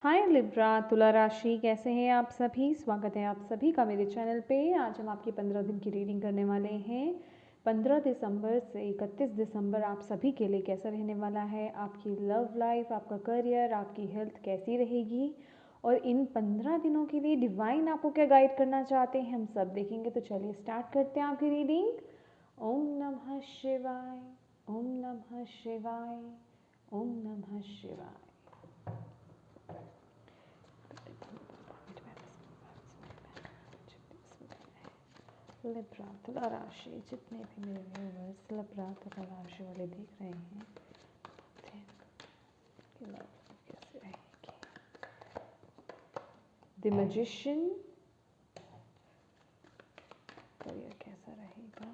हाय Libra तुला राशि, कैसे हैं आप सभी। स्वागत है आप सभी का मेरे चैनल पे। आज हम आपकी 15 दिन की रीडिंग करने वाले हैं। 15 दिसंबर से 31 दिसंबर आप सभी के लिए कैसा रहने वाला है। आपकी लव लाइफ, आपका करियर, आपकी हेल्थ कैसी रहेगी और इन 15 दिनों के लिए डिवाइन आपको क्या गाइड करना चाहते हैं, हम सब देखेंगे। तो चलिए स्टार्ट करते हैं आपकी रीडिंग। ओम नमः शिवाय, ओम नमः शिवाय, ओम नमः शिवाय। लिब्रा तुला राशि, जितने भी मेरे व्यूवर्स लिब्रा तुला राशि वाले देख रहे हैं, कैसे रहेगी। द मैजिशियन, करियर कैसा रहेगा।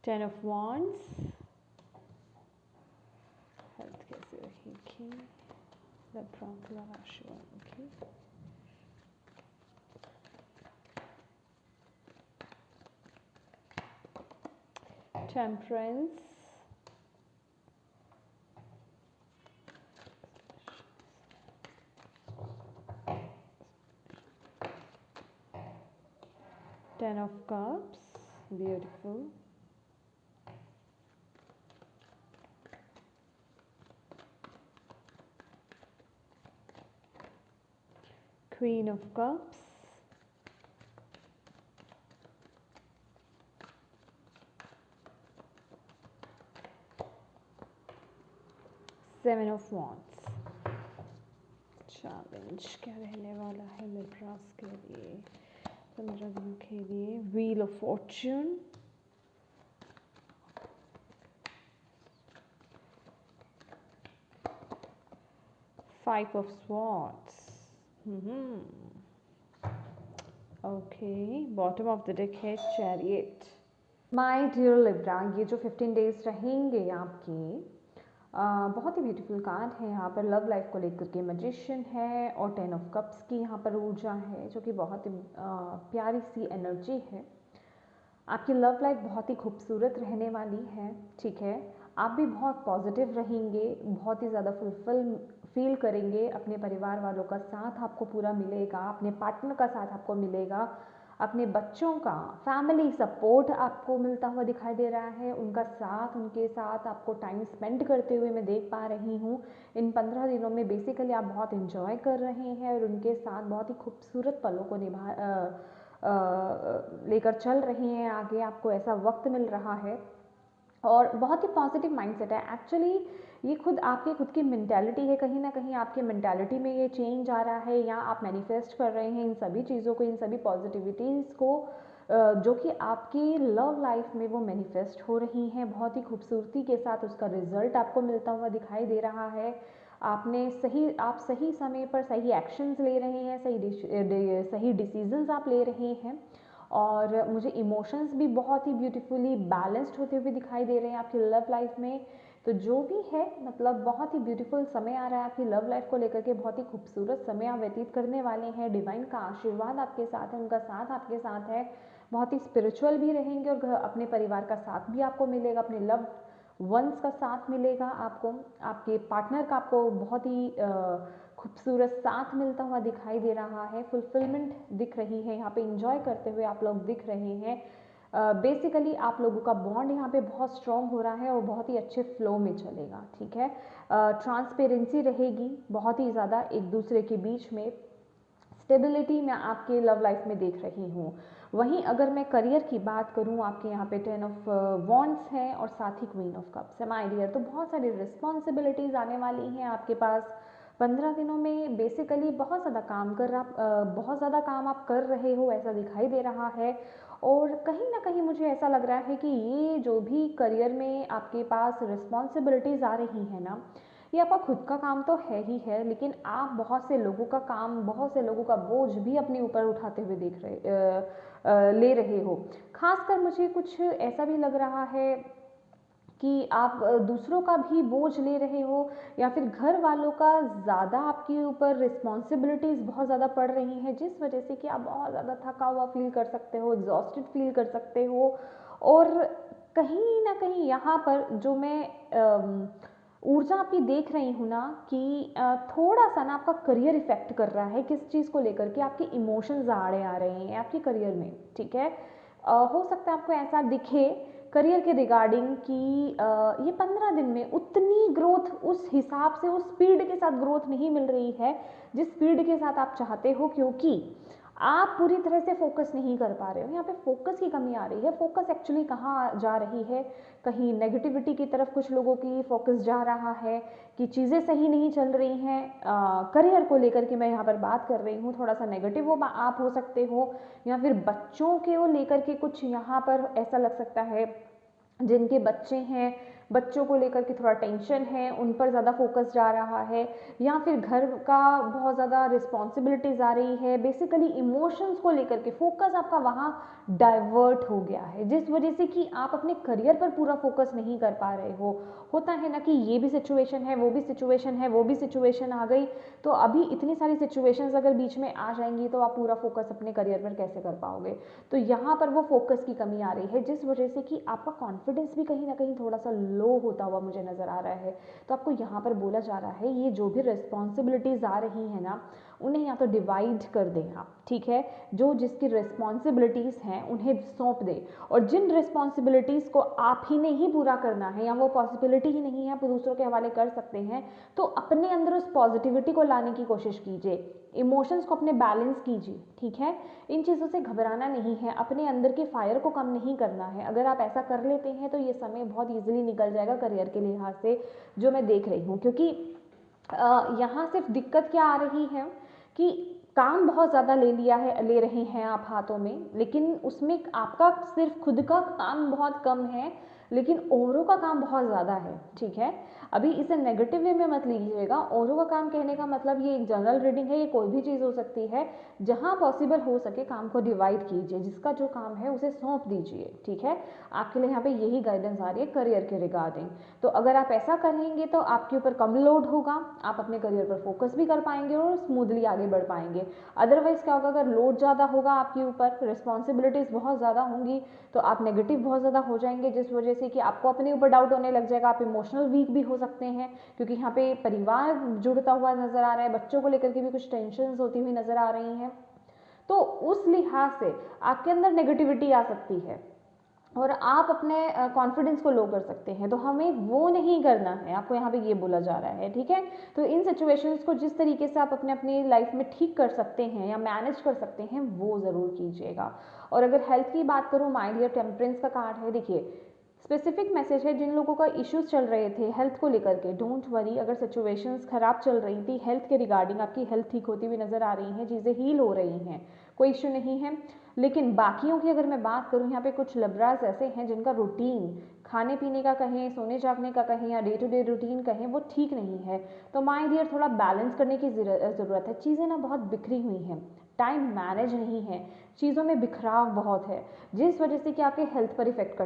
टेन ऑफ वॉन्ड्स, हेल्थ कैसे रहेगी लिब्रा तुला राशि वालों की। Temperance, ten of cups, beautiful. Queen of cups, seven of wands. Challenge क्या रहने वाला है लिब्रास के लिए 15 दिनों के लिए। Wheel of Fortune, five of swords. Okay, bottom of the deck है चैरियट। माय डियर लिब्रा, ये जो 15 डेज रहेंगे आपके, बहुत ही ब्यूटीफुल कार्ड है यहाँ पर। लव लाइफ को लेकर के मैजिशियन है और 10 ऑफ कप्स की यहाँ पर ऊर्जा है, जो कि बहुत ही प्यारी सी एनर्जी है। आपकी लव लाइफ बहुत ही खूबसूरत रहने वाली है, ठीक है। आप भी बहुत पॉजिटिव रहेंगे, बहुत ही ज़्यादा फुलफिल फील करेंगे। अपने परिवार वालों का साथ आपको पूरा मिलेगा, अपने पार्टनर का साथ आपको मिलेगा, अपने बच्चों का फैमिली सपोर्ट आपको मिलता हुआ दिखाई दे रहा है। उनका साथ, उनके साथ आपको टाइम स्पेंड करते हुए मैं देख पा रही हूँ। इन 15 दिनों में बेसिकली आप बहुत इन्जॉय कर रहे हैं और उनके साथ बहुत ही खूबसूरत पलों को लेकर चल रही हैं आगे। आपको ऐसा वक्त मिल रहा है और बहुत ही पॉजिटिव माइंडसेट है। एक्चुअली ये आपकी खुद की मेंटालिटी है, कहीं ना कहीं आपके मेंटालिटी में ये चेंज आ रहा है, या आप मैनिफेस्ट कर रहे हैं इन सभी चीज़ों को, इन सभी पॉजिटिविटीज़ को, जो कि आपकी लव लाइफ में वो मैनिफेस्ट हो रही हैं बहुत ही खूबसूरती के साथ। उसका रिजल्ट आपको मिलता हुआ दिखाई दे रहा है। आप सही समय पर सही एक्शंस ले रहे हैं, सही डिसीजंस आप ले रहे हैं। और मुझे इमोशंस भी बहुत ही ब्यूटीफुली बैलेंस्ड होते हुए दिखाई दे रहे हैं आपकी लव लाइफ में। तो जो भी है, मतलब बहुत ही ब्यूटीफुल समय आ रहा है आपकी लव लाइफ को लेकर के। बहुत ही खूबसूरत समय आप व्यतीत करने वाले हैं। डिवाइन का आशीर्वाद आपके साथ है, उनका साथ आपके साथ है। बहुत ही स्पिरिचुअल भी रहेंगे और अपने परिवार का साथ भी आपको मिलेगा, अपने लव वंस का साथ मिलेगा आपको, आपके पार्टनर का आपको बहुत ही खूबसूरत साथ मिलता हुआ दिखाई दे रहा है। फुलफिलमेंट दिख रही है यहाँ पे, इंजॉय करते हुए आप लोग दिख रहे हैं। बेसिकली आप लोगों का बॉन्ड यहाँ पे बहुत स्ट्रॉन्ग हो रहा है और बहुत ही अच्छे फ्लो में चलेगा, ठीक है। ट्रांसपेरेंसी रहेगी बहुत ही ज़्यादा एक दूसरे के बीच में। स्टेबिलिटी मैं आपके लव लाइफ में देख रही हूँ। वहीं अगर मैं करियर की बात करूँ, आपके यहाँ पे 10 ऑफ वॉन्ड्स है और साथ ही क्वीन ऑफ कप्स है माय डियर। तो बहुत सारी रिस्पॉन्सिबिलिटीज़ आने वाली हैं आपके पास 15 दिनों में। बेसिकली बहुत ज़्यादा काम आप कर रहे हो ऐसा दिखाई दे रहा है। और कहीं ना कहीं मुझे ऐसा लग रहा है कि ये जो भी करियर में आपके पास रिस्पॉन्सिबिलिटीज़ आ रही हैं ना, ये आपका खुद का काम तो है ही है, लेकिन आप बहुत से लोगों का काम, बहुत से लोगों का बोझ भी अपने ऊपर उठाते हुए ले रहे हो। खासकर मुझे कुछ ऐसा भी लग रहा है कि आप दूसरों का भी बोझ ले रहे हो, या फिर घर वालों का ज़्यादा आपके ऊपर रिस्पॉन्सिबिलिटीज़ बहुत ज़्यादा पड़ रही हैं, जिस वजह से कि आप बहुत ज़्यादा थका हुआ फील कर सकते हो, एग्जॉस्टेड फील कर सकते हो। और कहीं ना कहीं यहाँ पर जो मैं ऊर्जा आपकी देख रही हूँ ना कि थोड़ा सा ना आपका करियर इफेक्ट कर रहा है, किस चीज़ को लेकर के आपके इमोशंस आड़े आ रहे हैं आपके करियर में, ठीक है। हो सकता है आपको ऐसा दिखे करियर के रिगार्डिंग कि ये 15 दिन में उतनी ग्रोथ उस हिसाब से, उस स्पीड के साथ ग्रोथ नहीं मिल रही है जिस स्पीड के साथ आप चाहते हो, क्योंकि आप पूरी तरह से फोकस नहीं कर पा रहे हो। यहाँ पे फोकस की कमी आ रही है। फोकस एक्चुअली कहाँ जा रही है, कहीं नेगेटिविटी की तरफ कुछ लोगों की फोकस जा रहा है कि चीज़ें सही नहीं चल रही हैं। करियर को लेकर के मैं यहाँ पर बात कर रही हूँ, थोड़ा सा नेगेटिव वो आप हो सकते हो, या फिर बच्चों के वो लेकर के कुछ यहाँ पर ऐसा लग सकता है जिनके बच्चे हैं, बच्चों को लेकर के थोड़ा टेंशन है, उन पर ज़्यादा फोकस जा रहा है, या फिर घर का बहुत ज़्यादा रिस्पॉन्सिबिलिटीज़ आ रही है। बेसिकली इमोशंस को लेकर के फोकस आपका वहाँ डाइवर्ट हो गया है, जिस वजह से कि आप अपने करियर पर पूरा फोकस नहीं कर पा रहे हो। होता है ना कि ये भी सिचुएशन है, वो भी सिचुएशन है, वो भी सिचुएशन आ गई, तो अभी इतनी सारी सिचुएशंस अगर बीच में आ जाएंगी तो आप पूरा फोकस अपने करियर पर कैसे कर पाओगे। तो यहाँ पर वो फोकस की कमी आ रही है, जिस वजह से कि आपका कॉन्फिडेंस भी कहीं ना कहीं थोड़ा सा लो होता हुआ मुझे नज़र आ रहा है। तो आपको यहाँ पर बोला जा रहा है ये जो भी रिस्पॉन्सिबिलिटीज़ आ रही हैं ना, उन्हें या तो डिवाइड कर दें आप, ठीक है। जो जिसकी रिस्पॉन्सिबिलिटीज़ हैं उन्हें सौंप दें, और जिन रिस्पॉन्सिबिलिटीज़ को आप ही ने ही पूरा करना है या वो पॉसिबिलिटी ही नहीं है आप दूसरों के हवाले कर सकते हैं, तो अपने अंदर उस पॉजिटिविटी को लाने की कोशिश कीजिए। इमोशंस को अपने बैलेंस कीजिए, ठीक है। इन चीज़ों से घबराना नहीं है, अपने अंदर के फायर को कम नहीं करना है। अगर आप ऐसा कर लेते हैं तो ये समय बहुत ईजिली निकल जाएगा करियर के लिहाज से, जो मैं देख रही हूँ। क्योंकि यहाँ सिर्फ दिक्कत क्या आ रही है कि काम बहुत ज़्यादा ले रहे हैं आप हाथों में, लेकिन उसमें आपका सिर्फ खुद का काम बहुत कम है, लेकिन औरों का काम बहुत ज़्यादा है, ठीक है। अभी इसे नेगेटिव वे में मत लीजिएगा। औरों का काम कहने का मतलब ये एक जनरल रीडिंग है, ये कोई भी चीज़ हो सकती है। जहाँ पॉसिबल हो सके काम को डिवाइड कीजिए, जिसका जो काम है उसे सौंप दीजिए, ठीक है। आपके लिए यहाँ पे यही गाइडेंस आ रही है करियर के रिगार्डिंग। तो अगर आप ऐसा करेंगे तो आपके ऊपर कम लोड होगा, आप अपने करियर पर फोकस भी कर पाएंगे और स्मूथली आगे बढ़ पाएंगे। अदरवाइज क्या होगा, अगर लोड ज़्यादा होगा आपके ऊपर, रिस्पॉन्सिबिलिटीज़ बहुत ज़्यादा होंगी, तो आप नेगेटिव बहुत ज़्यादा हो जाएंगे, जिस वजह से कि आपको अपने ऊपर डाउट होने लग जाएगा। आप इमोशनल वीक भी हो सकते हैं, क्योंकि यहाँ पे परिवार जुड़ता हुआ नज़र आ रहा है, बच्चों को लेकर के भी कुछ टेंशन होती हुई नज़र आ रही हैं। तो उस लिहाज से आपके अंदर नेगेटिविटी आ सकती है और आप अपने कॉन्फिडेंस को लो कर सकते हैं। तो हमें वो नहीं करना है, आपको यहाँ पे ये बोला जा रहा है, ठीक है। तो इन सिचुएशंस को जिस तरीके से आप अपनी लाइफ में ठीक कर सकते हैं या मैनेज कर सकते हैं, वो ज़रूर कीजिएगा। और अगर हेल्थ की बात करूँ, माय डियर टेम्परेंस का कार्ड है, देखिए स्पेसिफिक मैसेज है जिन लोगों का इश्यूज चल रहे थे हेल्थ को लेकर के, डोंट वरी। अगर सिचुएशंस खराब चल रही थी हेल्थ के रिगार्डिंग, आपकी हेल्थ ठीक होती हुई नज़र आ रही है, चीज़ें हील हो रही हैं, कोई इश्यू नहीं है। लेकिन बाकियों की अगर मैं बात करूँ, यहाँ पे कुछ लबराज ऐसे हैं जिनका रूटीन, खाने पीने का कहें, सोने जागने का कहें, या डे टू डे रूटीन कहें, वो ठीक नहीं है। तो माय डियर थोड़ा बैलेंस करने की ज़रूरत है। चीज़ें ना बहुत बिखरी हुई हैं, टाइम मैनेज नहीं है, चीज़ों में बिखराव बहुत है, जिस वजह से कि आपके हेल्थ पर इफेक्ट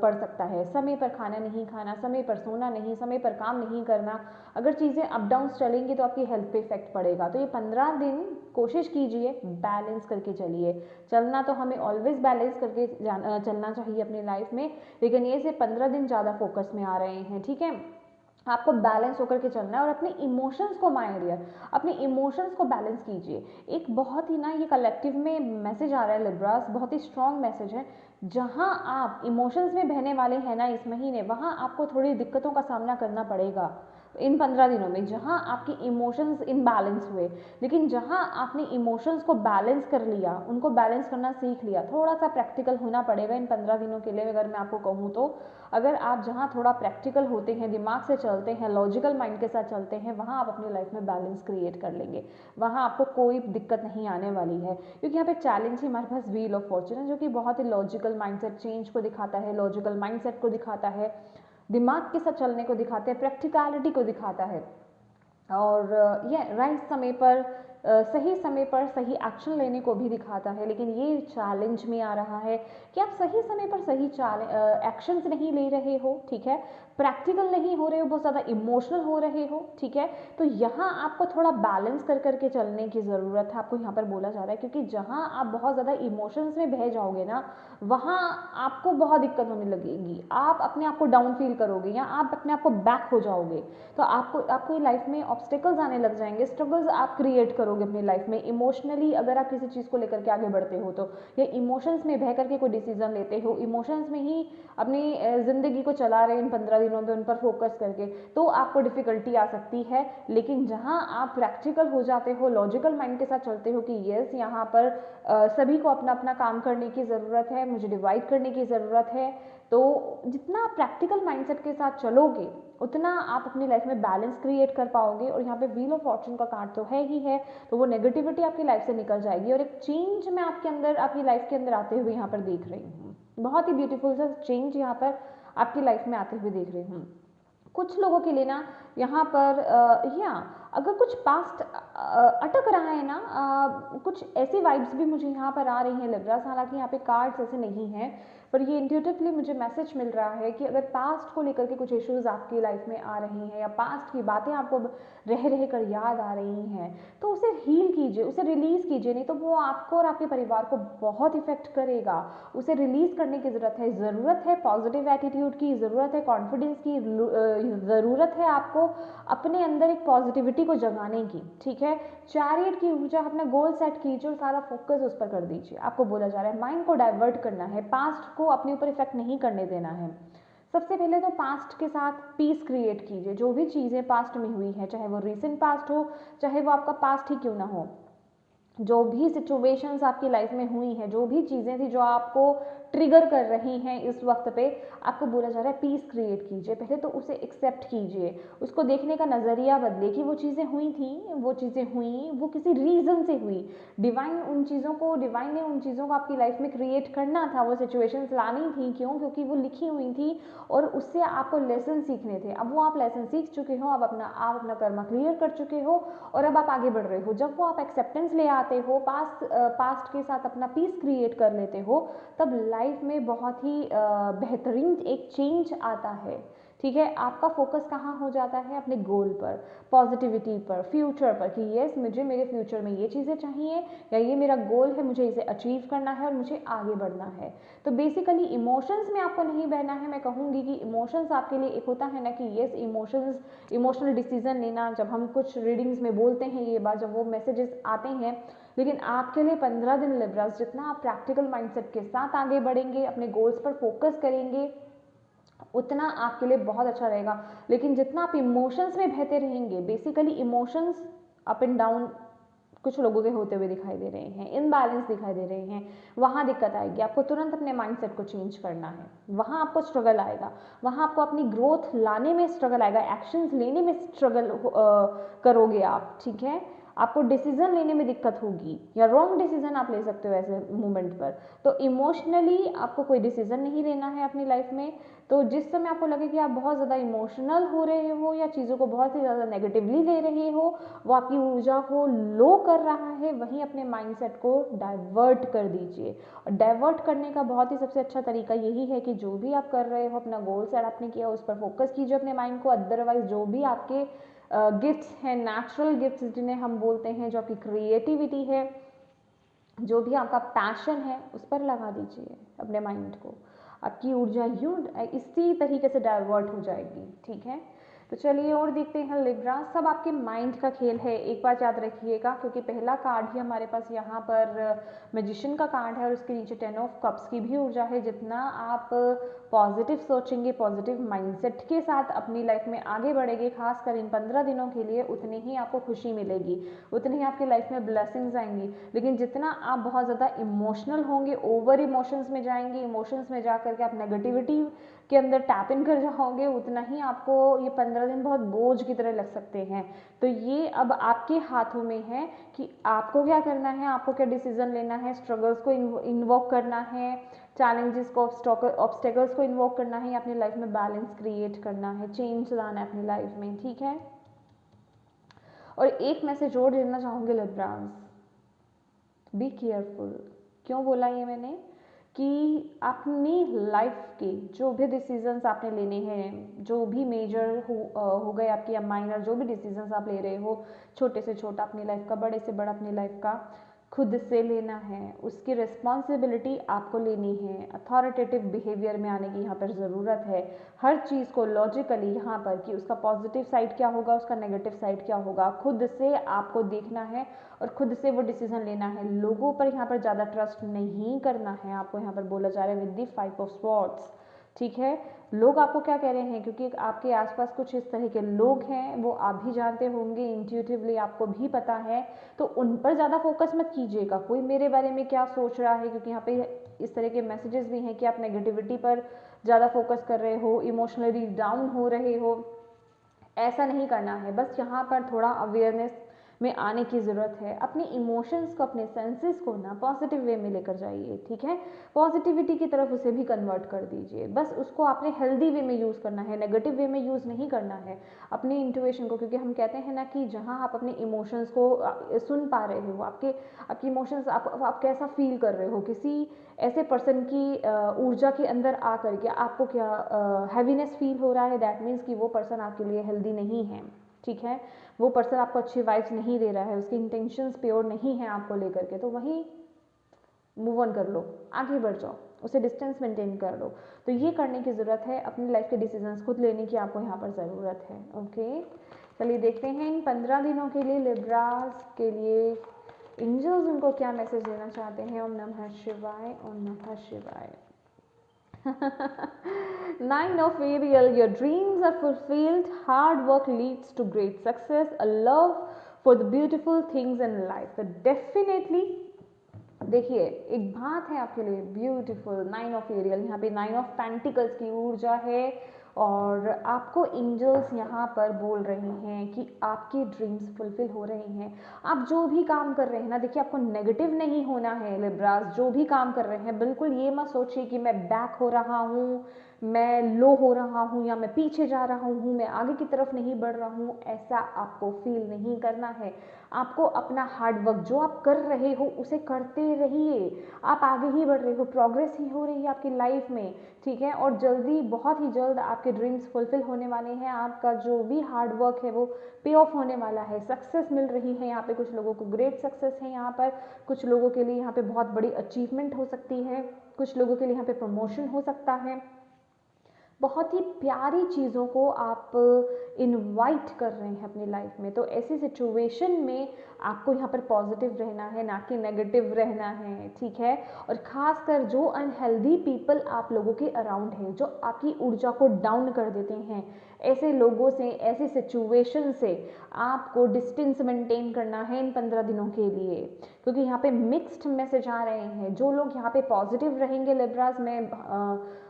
पड़ सकता है। समय पर खाना नहीं खाना, समय पर सोना नहीं, समय पर काम नहीं करना, अगर चीज़ें अप डाउन चलेंगी तो आपकी हेल्थ पे इफेक्ट पड़ेगा। तो ये 15 दिन कोशिश कीजिए बैलेंस करके चलिए। चलना तो हमें ऑलवेज बैलेंस करके चलना चाहिए अपनी लाइफ में, लेकिन ये से 15 दिन ज़्यादा फोकस में आ रहे हैं, ठीक है। आपको बैलेंस होकर के चलना है और अपने इमोशंस को, माय डियर, अपने इमोशंस को बैलेंस कीजिए। एक बहुत ही ना, ये कलेक्टिव में मैसेज आ रहा है लिब्रास, बहुत ही स्ट्रॉन्ग मैसेज है। जहां आप इमोशंस में बहने वाले हैं ना इस महीने, वहां आपको थोड़ी दिक्कतों का सामना करना पड़ेगा इन 15 दिनों में, जहां आपके इमोशंस इनबैलेंस हुए। लेकिन जहां आपने इमोशंस को बैलेंस कर लिया, उनको बैलेंस करना सीख लिया, थोड़ा सा प्रैक्टिकल होना पड़ेगा इन 15 दिनों के लिए। अगर मैं आपको कहूँ तो अगर आप जहाँ थोड़ा प्रैक्टिकल होते हैं, दिमाग से चलते हैं, लॉजिकल माइंड के साथ चलते हैं, वहाँ आप अपनी लाइफ में बैलेंस क्रिएट कर लेंगे, वहाँ आपको कोई दिक्कत नहीं आने वाली है। क्योंकि यहाँ पे चैलेंज ही हमारे पास व्हील ऑफ फॉर्चून है, जो कि बहुत ही लॉजिकल माइंडसेट चेंज को दिखाता है, लॉजिकल माइंडसेट को दिखाता है, दिमाग के साथ चलने को दिखाते हैं, प्रैक्टिकलिटी को दिखाता है। और ये राइट समय पर सही समय पर सही एक्शन लेने को भी दिखाता है, लेकिन ये चैलेंज में आ रहा है कि आप सही समय पर सही एक्शंस नहीं ले रहे हो, ठीक है, प्रैक्टिकल नहीं हो रहे हो, बहुत ज़्यादा इमोशनल हो रहे हो, ठीक है। तो यहाँ आपको थोड़ा बैलेंस कर करके चलने की ज़रूरत है, आपको यहाँ पर बोला जा रहा है, क्योंकि जहाँ आप बहुत ज़्यादा इमोशंस में बह जाओगे ना, वहाँ आपको बहुत दिक्कत होने लगेगी, आप अपने आप को डाउन फील करोगे या आप अपने आप को बैक हो जाओगे। तो आपको लाइफ में ऑब्स्टेकल्स आने लग जाएंगे, स्ट्रगल्स आप क्रिएट करोगे अपनी लाइफ में इमोशनली, अगर आप किसी चीज़ को लेकर के आगे बढ़ते हो तो, या इमोशंस में बह करके कोई डिसीजन लेते हो, इमोशंस में ही अपनी ज़िंदगी को चला रहे इन 15 दिनों में, उन पर फोकस करके, तो आपको डिफ़िकल्टी आ सकती है। लेकिन जहाँ आप प्रैक्टिकल हो जाते हो, लॉजिकल माइंड के साथ चलते हो कि येस यहाँ पर सभी को अपना अपना काम करने की ज़रूरत है, मुझे डिवाइड करने की ज़रूरत है, तो जितना आप प्रैक्टिकल माइंडसेट के साथ चलोगे उतना आप अपनी लाइफ में बैलेंस क्रिएट कर पाओगे। और यहाँ पे व्हील ऑफ फॉर्चून का कार्ड तो है ही है, तो वो नेगेटिविटी आपकी लाइफ से निकल जाएगी और एक चेंज मैं आपके अंदर, आपकी लाइफ के अंदर आते हुए यहाँ पर देख रही हूँ। बहुत ही ब्यूटीफुल सा चेंज यहाँ पर आपकी लाइफ में आते हुए देख रही हूँ। कुछ लोगों के लिए ना यहाँ पर या अगर कुछ पास्ट अटक रहा है ना, कुछ ऐसी वाइब्स भी मुझे यहाँ पर आ रही हैं लिब्रास, हालांकि यहाँ पे कार्ड्स ऐसे नहीं हैं, पर ये इंट्यूटिवली मुझे मैसेज मिल रहा है कि अगर पास्ट को लेकर के कुछ इश्यूज आपकी लाइफ में आ रही हैं या पास्ट की बातें आपको रह कर याद आ रही हैं, तो उसे हील कीजिए, उसे रिलीज़ कीजिए, नहीं तो वो आपको और आपके परिवार को बहुत इफेक्ट करेगा। उसे रिलीज़ करने की ज़रूरत है पॉजिटिव एटीट्यूड की, ज़रूरत है कॉन्फिडेंस की, ज़रूरत है आपको अपने अंदर एक पॉजिटिविटी को जगाने की, ठीक है। चैरियट की ऊर्जा, अपना गोल सेट कीजिए और सारा फोकस उस पर कर दीजिए। आपको बोला जा रहा है माइंड को डाइवर्ट करना है, पास्ट को अपने ऊपर इफेक्ट नहीं करने देना है। सबसे पहले तो पास्ट के साथ पीस क्रिएट कीजिए, जो भी चीज़ें पास्ट में हुई हैं, चाहे वो रीसेंट पास्ट हो, चाहे वो आपका पास्ट ही क्यों ना हो, जो भी सिचुएशंस आपकी लाइफ में हुई हैं, जो भी चीज़ें थी जो आपको ट्रिगर कर रही हैं इस वक्त पे, आपको बोला जा रहा है पीस क्रिएट कीजिए। पहले तो उसे एक्सेप्ट कीजिए, उसको देखने का नज़रिया बदले कि वो चीज़ें हुई थी, वो चीज़ें हुई, वो किसी रीज़न से हुई। डिवाइन ने उन चीज़ों को आपकी लाइफ में क्रिएट करना था, वो सिचुएशंस लानी थी, क्यों? क्योंकि वो लिखी हुई थी और उससे आपको लेसन सीखने थे। अब वो आप लेसन सीख चुके हो, आप अपना कर्मा क्लियर कर चुके हो और अब आप आगे बढ़ रहे हो। जब वो आप एक्सेप्टेंस ले आते हो, पास्ट के साथ अपना पीस क्रिएट कर लेते हो, तब लाइफ में बहुत ही बेहतरीन एक चेंज आता है, ठीक है। आपका फोकस कहाँ हो जाता है? अपने गोल पर, पॉजिटिविटी पर, फ्यूचर पर, कि यस मुझे मेरे फ्यूचर में ये चीज़ें चाहिए या ये मेरा गोल है, मुझे इसे अचीव करना है और मुझे आगे बढ़ना है। तो बेसिकली इमोशंस में आपको नहीं बहना है। मैं कहूँगी कि इमोशंस आपके लिए एक होता है ना कि यस इमोशनल डिसीजन लेना, जब हम कुछ रीडिंग्स में बोलते हैं ये बात, जब वो मैसेजेस आते हैं, लेकिन आपके लिए 15 दिन लिब्रास, जितना आप प्रैक्टिकल माइंडसेट के साथ आगे बढ़ेंगे, अपने गोल्स पर फोकस करेंगे, उतना आपके लिए बहुत अच्छा रहेगा। लेकिन जितना आप इमोशंस में बहते रहेंगे, basically emotions up and down कुछ लोगों के होते हुए दिखाई दे रहे हैं, इनबैलेंस दिखाई दे रहे हैं, वहाँ दिक्कत आएगी। आपको तुरंत अपने माइंडसेट को चेंज करना है, वहाँ आपको स्ट्रगल आएगा, वहाँ आपको अपनी ग्रोथ लाने में स्ट्रगल आएगा, एक्शंस लेने में स्ट्रगल करोगे आप, ठीक है। आपको डिसीजन लेने में दिक्कत होगी या रॉन्ग डिसीजन आप ले सकते हो ऐसे मोमेंट पर। तो इमोशनली आपको कोई डिसीजन नहीं लेना है अपनी लाइफ में। तो जिस समय आपको लगे कि आप बहुत ज़्यादा इमोशनल हो रहे हो या चीज़ों को बहुत ही ज़्यादा नेगेटिवली ले रहे हो, वो आपकी ऊर्जा को लो कर रहा है, वहीं अपने माइंडसेट को डाइवर्ट कर दीजिए। और डाइवर्ट करने का बहुत ही सबसे अच्छा तरीका यही है कि जो भी आप कर रहे हो, अपना गोल सेट आपने किया, उस पर फोकस कीजिए अपने माइंड को। अदरवाइज जो भी आपके गिफ्ट्स हैं, नेचुरल गिफ्ट्स जिन्हें हम बोलते हैं, जो आपकी क्रिएटिविटी है, जो भी आपका पैशन है, उस पर लगा दीजिए अपने माइंड को। आपकी ऊर्जा यूं इसी तरीके से डाइवर्ट हो जाएगी, ठीक है। तो चलिए और देखते हैं लिब्रा। सब आपके माइंड का खेल है, एक बात याद रखिएगा, क्योंकि पहला कार्ड ही हमारे पास यहाँ पर मैजिशियन का कार्ड है और उसके नीचे 10 ऑफ कप्स की भी ऊर्जा है। जितना आप पॉजिटिव सोचेंगे, पॉजिटिव माइंडसेट के साथ अपनी लाइफ में आगे बढ़ेंगे, खासकर इन 15 दिनों के लिए, उतनी ही आपको खुशी मिलेगी, उतनी ही आपकी लाइफ में ब्लेसिंग्स आएंगी। लेकिन जितना आप बहुत ज़्यादा इमोशनल होंगे, ओवर इमोशंस में जाएंगे, इमोशंस में जा करके आप नेगेटिविटी के अंदर टैप इन कर जाओगे, उतना ही आपको ये 15 दिन बहुत बोझ की तरह लग सकते हैं। तो ये अब आपके हाथों में है कि आपको क्या करना है, आपको क्या डिसीजन लेना है, स्ट्रगल्स को इन्वोक करना है, चैलेंजेस को, ऑब्स्टेकल्स को इन्वोक करना है, या अपनी लाइफ में बैलेंस क्रिएट करना है, चेंज लाना है अपनी लाइफ में, ठीक है। और एक मैसेज और देना चाहूँगी लिब्रास, बी केयरफुल। क्यों बोला ये मैंने कि अपनी लाइफ के जो भी डिसीजंस आपने लेने हैं, जो भी मेजर हो गए आपके या माइनर जो भी डिसीजंस आप ले रहे हो, छोटे से छोटा अपनी लाइफ का, बड़े से बड़ा अपनी लाइफ का, खुद से लेना है, उसकी रिस्पॉन्सिबिलिटी आपको लेनी है। अथॉरिटेटिव बिहेवियर में आने की यहाँ पर ज़रूरत है। हर चीज़ को लॉजिकली यहाँ पर कि उसका पॉजिटिव साइड क्या होगा, उसका नेगेटिव साइड क्या होगा, खुद से आपको देखना है और खुद से वो डिसीजन लेना है। लोगों पर यहाँ पर ज़्यादा ट्रस्ट नहीं करना है, आपको यहाँ पर बोला जा रहा है विद द 5 ऑफ स्वॉर्ड्स। ठीक है, लोग आपको क्या कह रहे हैं, क्योंकि आपके आसपास कुछ इस तरह के लोग हैं, वो आप भी जानते होंगे, इंट्यूटिवली आपको भी पता है, तो उन पर ज़्यादा फोकस मत कीजिएगा कोई मेरे बारे में क्या सोच रहा है, क्योंकि यहाँ पे इस तरह के मैसेजेस भी हैं कि आप नेगेटिविटी पर ज़्यादा फोकस कर रहे हो, इमोशनली डाउन हो रहे हो। ऐसा नहीं करना है, बस यहाँ पर थोड़ा अवेयरनेस में आने की ज़रूरत है। अपने इमोशंस को, अपने सेंसेस को ना पॉजिटिव वे में लेकर जाइए। ठीक है, पॉजिटिविटी की तरफ उसे भी कन्वर्ट कर दीजिए। बस उसको आपने हेल्दी वे में यूज़ करना है, नेगेटिव वे में यूज़ नहीं करना है अपनी इंट्यूशन को। क्योंकि हम कहते हैं ना कि जहाँ आप अपने इमोशंस को सुन पा रहे हो, आपके इमोशंस आप कैसा फील कर रहे हो, किसी ऐसे पर्सन की ऊर्जा के अंदर आ करके आपको क्या हैवीनेस फील हो रहा है, दैट मीन्स कि वो पर्सन आपके लिए हेल्दी नहीं है। ठीक है, वो पर्सन आपको अच्छी वाइब्स नहीं दे रहा है, उसकी इंटेंशंस प्योर नहीं है आपको लेकर के, तो वहीं मूव ऑन कर लो, आगे बढ़ जाओ, उसे डिस्टेंस मेंटेन कर लो। तो ये करने की ज़रूरत है, अपनी लाइफ के डिसीजंस खुद लेने की आपको यहाँ पर ज़रूरत है। ओके, चलिए देखते हैं इन 15 दिनों के लिए लिब्रास के लिए एंजल्स उनको क्या मैसेज देना चाहते हैं। ओम नमः शिवाय, ओम नमः शिवाय। 9 of Ariel, your dreams are fulfilled, hard work leads to great success, a love for the beautiful things in life. तो definitely देखिए एक बात है आपके लिए ब्यूटीफुल 9 ऑफ एरियल, यहाँ पे 9 ऑफ पेंटिकल्स की ऊर्जा है और आपको एंजल्स यहाँ पर बोल रहे हैं कि आपके ड्रीम्स फुलफिल हो रहे हैं। आप जो भी काम कर रहे हैं ना, देखिए आपको नेगेटिव नहीं होना है लिब्रास। जो भी काम कर रहे हैं बिल्कुल ये मत सोचिए कि मैं बैक हो रहा हूँ, मैं लो हो रहा हूँ, या मैं पीछे जा रहा हूँ, मैं आगे की तरफ नहीं बढ़ रहा हूँ, ऐसा आपको फील नहीं करना है। आपको अपना हार्ड वर्क जो आप कर रहे हो उसे करते रहिए, आप आगे ही बढ़ रहे हो, प्रोग्रेस ही हो रही है आपकी लाइफ में। ठीक है, और जल्दी, बहुत ही जल्द आपके ड्रीम्स फुलफिल होने वाले हैं। आपका जो भी हार्ड वर्क है वो पे ऑफ होने वाला है, सक्सेस मिल रही है। यहाँ पे कुछ लोगों को ग्रेट सक्सेस है, यहाँ पर कुछ लोगों के लिए यहाँ पे बहुत बड़ी अचीवमेंट हो सकती है, कुछ लोगों के लिए यहाँ पे प्रमोशन हो सकता है। बहुत ही प्यारी चीज़ों को आप इनवाइट कर रहे हैं अपनी लाइफ में। तो ऐसी सिचुएशन में आपको यहाँ पर पॉजिटिव रहना है, ना कि नेगेटिव रहना है। ठीक है, और ख़ासकर जो अनहेल्दी पीपल आप लोगों के अराउंड हैं, जो आपकी ऊर्जा को डाउन कर देते हैं, ऐसे लोगों से, ऐसी सिचुएशन से आपको डिस्टेंस मेंटेन करना है इन 15 दिनों के लिए। क्योंकि यहाँ पे मिक्स्ड मैसेज आ रहे हैं। जो लोग यहाँ पे पॉजिटिव रहेंगे लिब्रास, मैं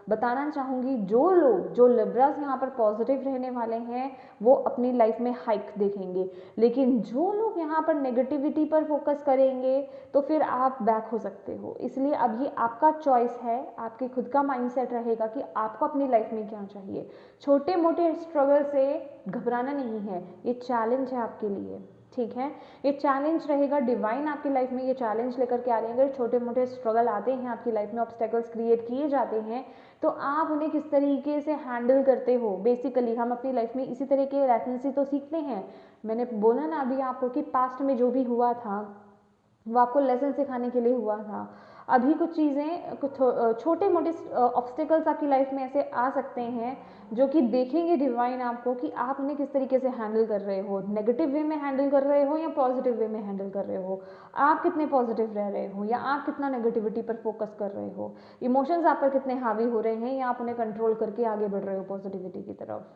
बताना चाहूँगी, जो लिब्रास यहाँ पर पॉजिटिव रहने वाले हैं वो अपनी लाइफ में हाइक देखेंगे। लेकिन जो लोग यहाँ पर नेगेटिविटी पर फोकस करेंगे तो फिर आप बैक हो सकते हो। इसलिए अब ये आपका चॉइस है, आपके खुद का माइंडसेट रहेगा कि आपको अपनी लाइफ में क्या चाहिए। छोटे मोटे स्ट्रगल से घबराना नहीं है, ये चैलेंज है आपके लिए। ठीक है, ये चैलेंज रहेगा, डिवाइन आपकी लाइफ में ये चैलेंज लेकर के आ रहे हैं। अगर छोटे मोटे स्ट्रगल आते हैं आपकी लाइफ में, ऑब्स्टेकल्स क्रिएट किए जाते हैं, तो आप उन्हें किस तरीके से हैंडल करते हो। बेसिकली हम अपनी लाइफ में इसी तरह के लेसन से तो सीखते हैं। मैंने बोला ना अभी आपको कि पास्ट में जो भी हुआ था वो आपको लेसन सिखाने के लिए हुआ था। अभी कुछ चीज़ें, कुछ छोटे मोटे ऑब्स्टेकल्स आपकी लाइफ में ऐसे आ सकते हैं जो कि देखेंगे डिवाइन आपको कि आप उन्हें किस तरीके से हैंडल कर रहे हो। नेगेटिव वे में हैंडल कर रहे हो या पॉजिटिव वे में हैंडल कर रहे हो, आप कितने पॉजिटिव रह रहे हो या आप कितना नेगेटिविटी पर फोकस कर रहे हो, इमोशंस आप पर कितने हावी हो रहे हैं या आप उन्हें कंट्रोल करके आगे बढ़ रहे हो पॉजिटिविटी की तरफ।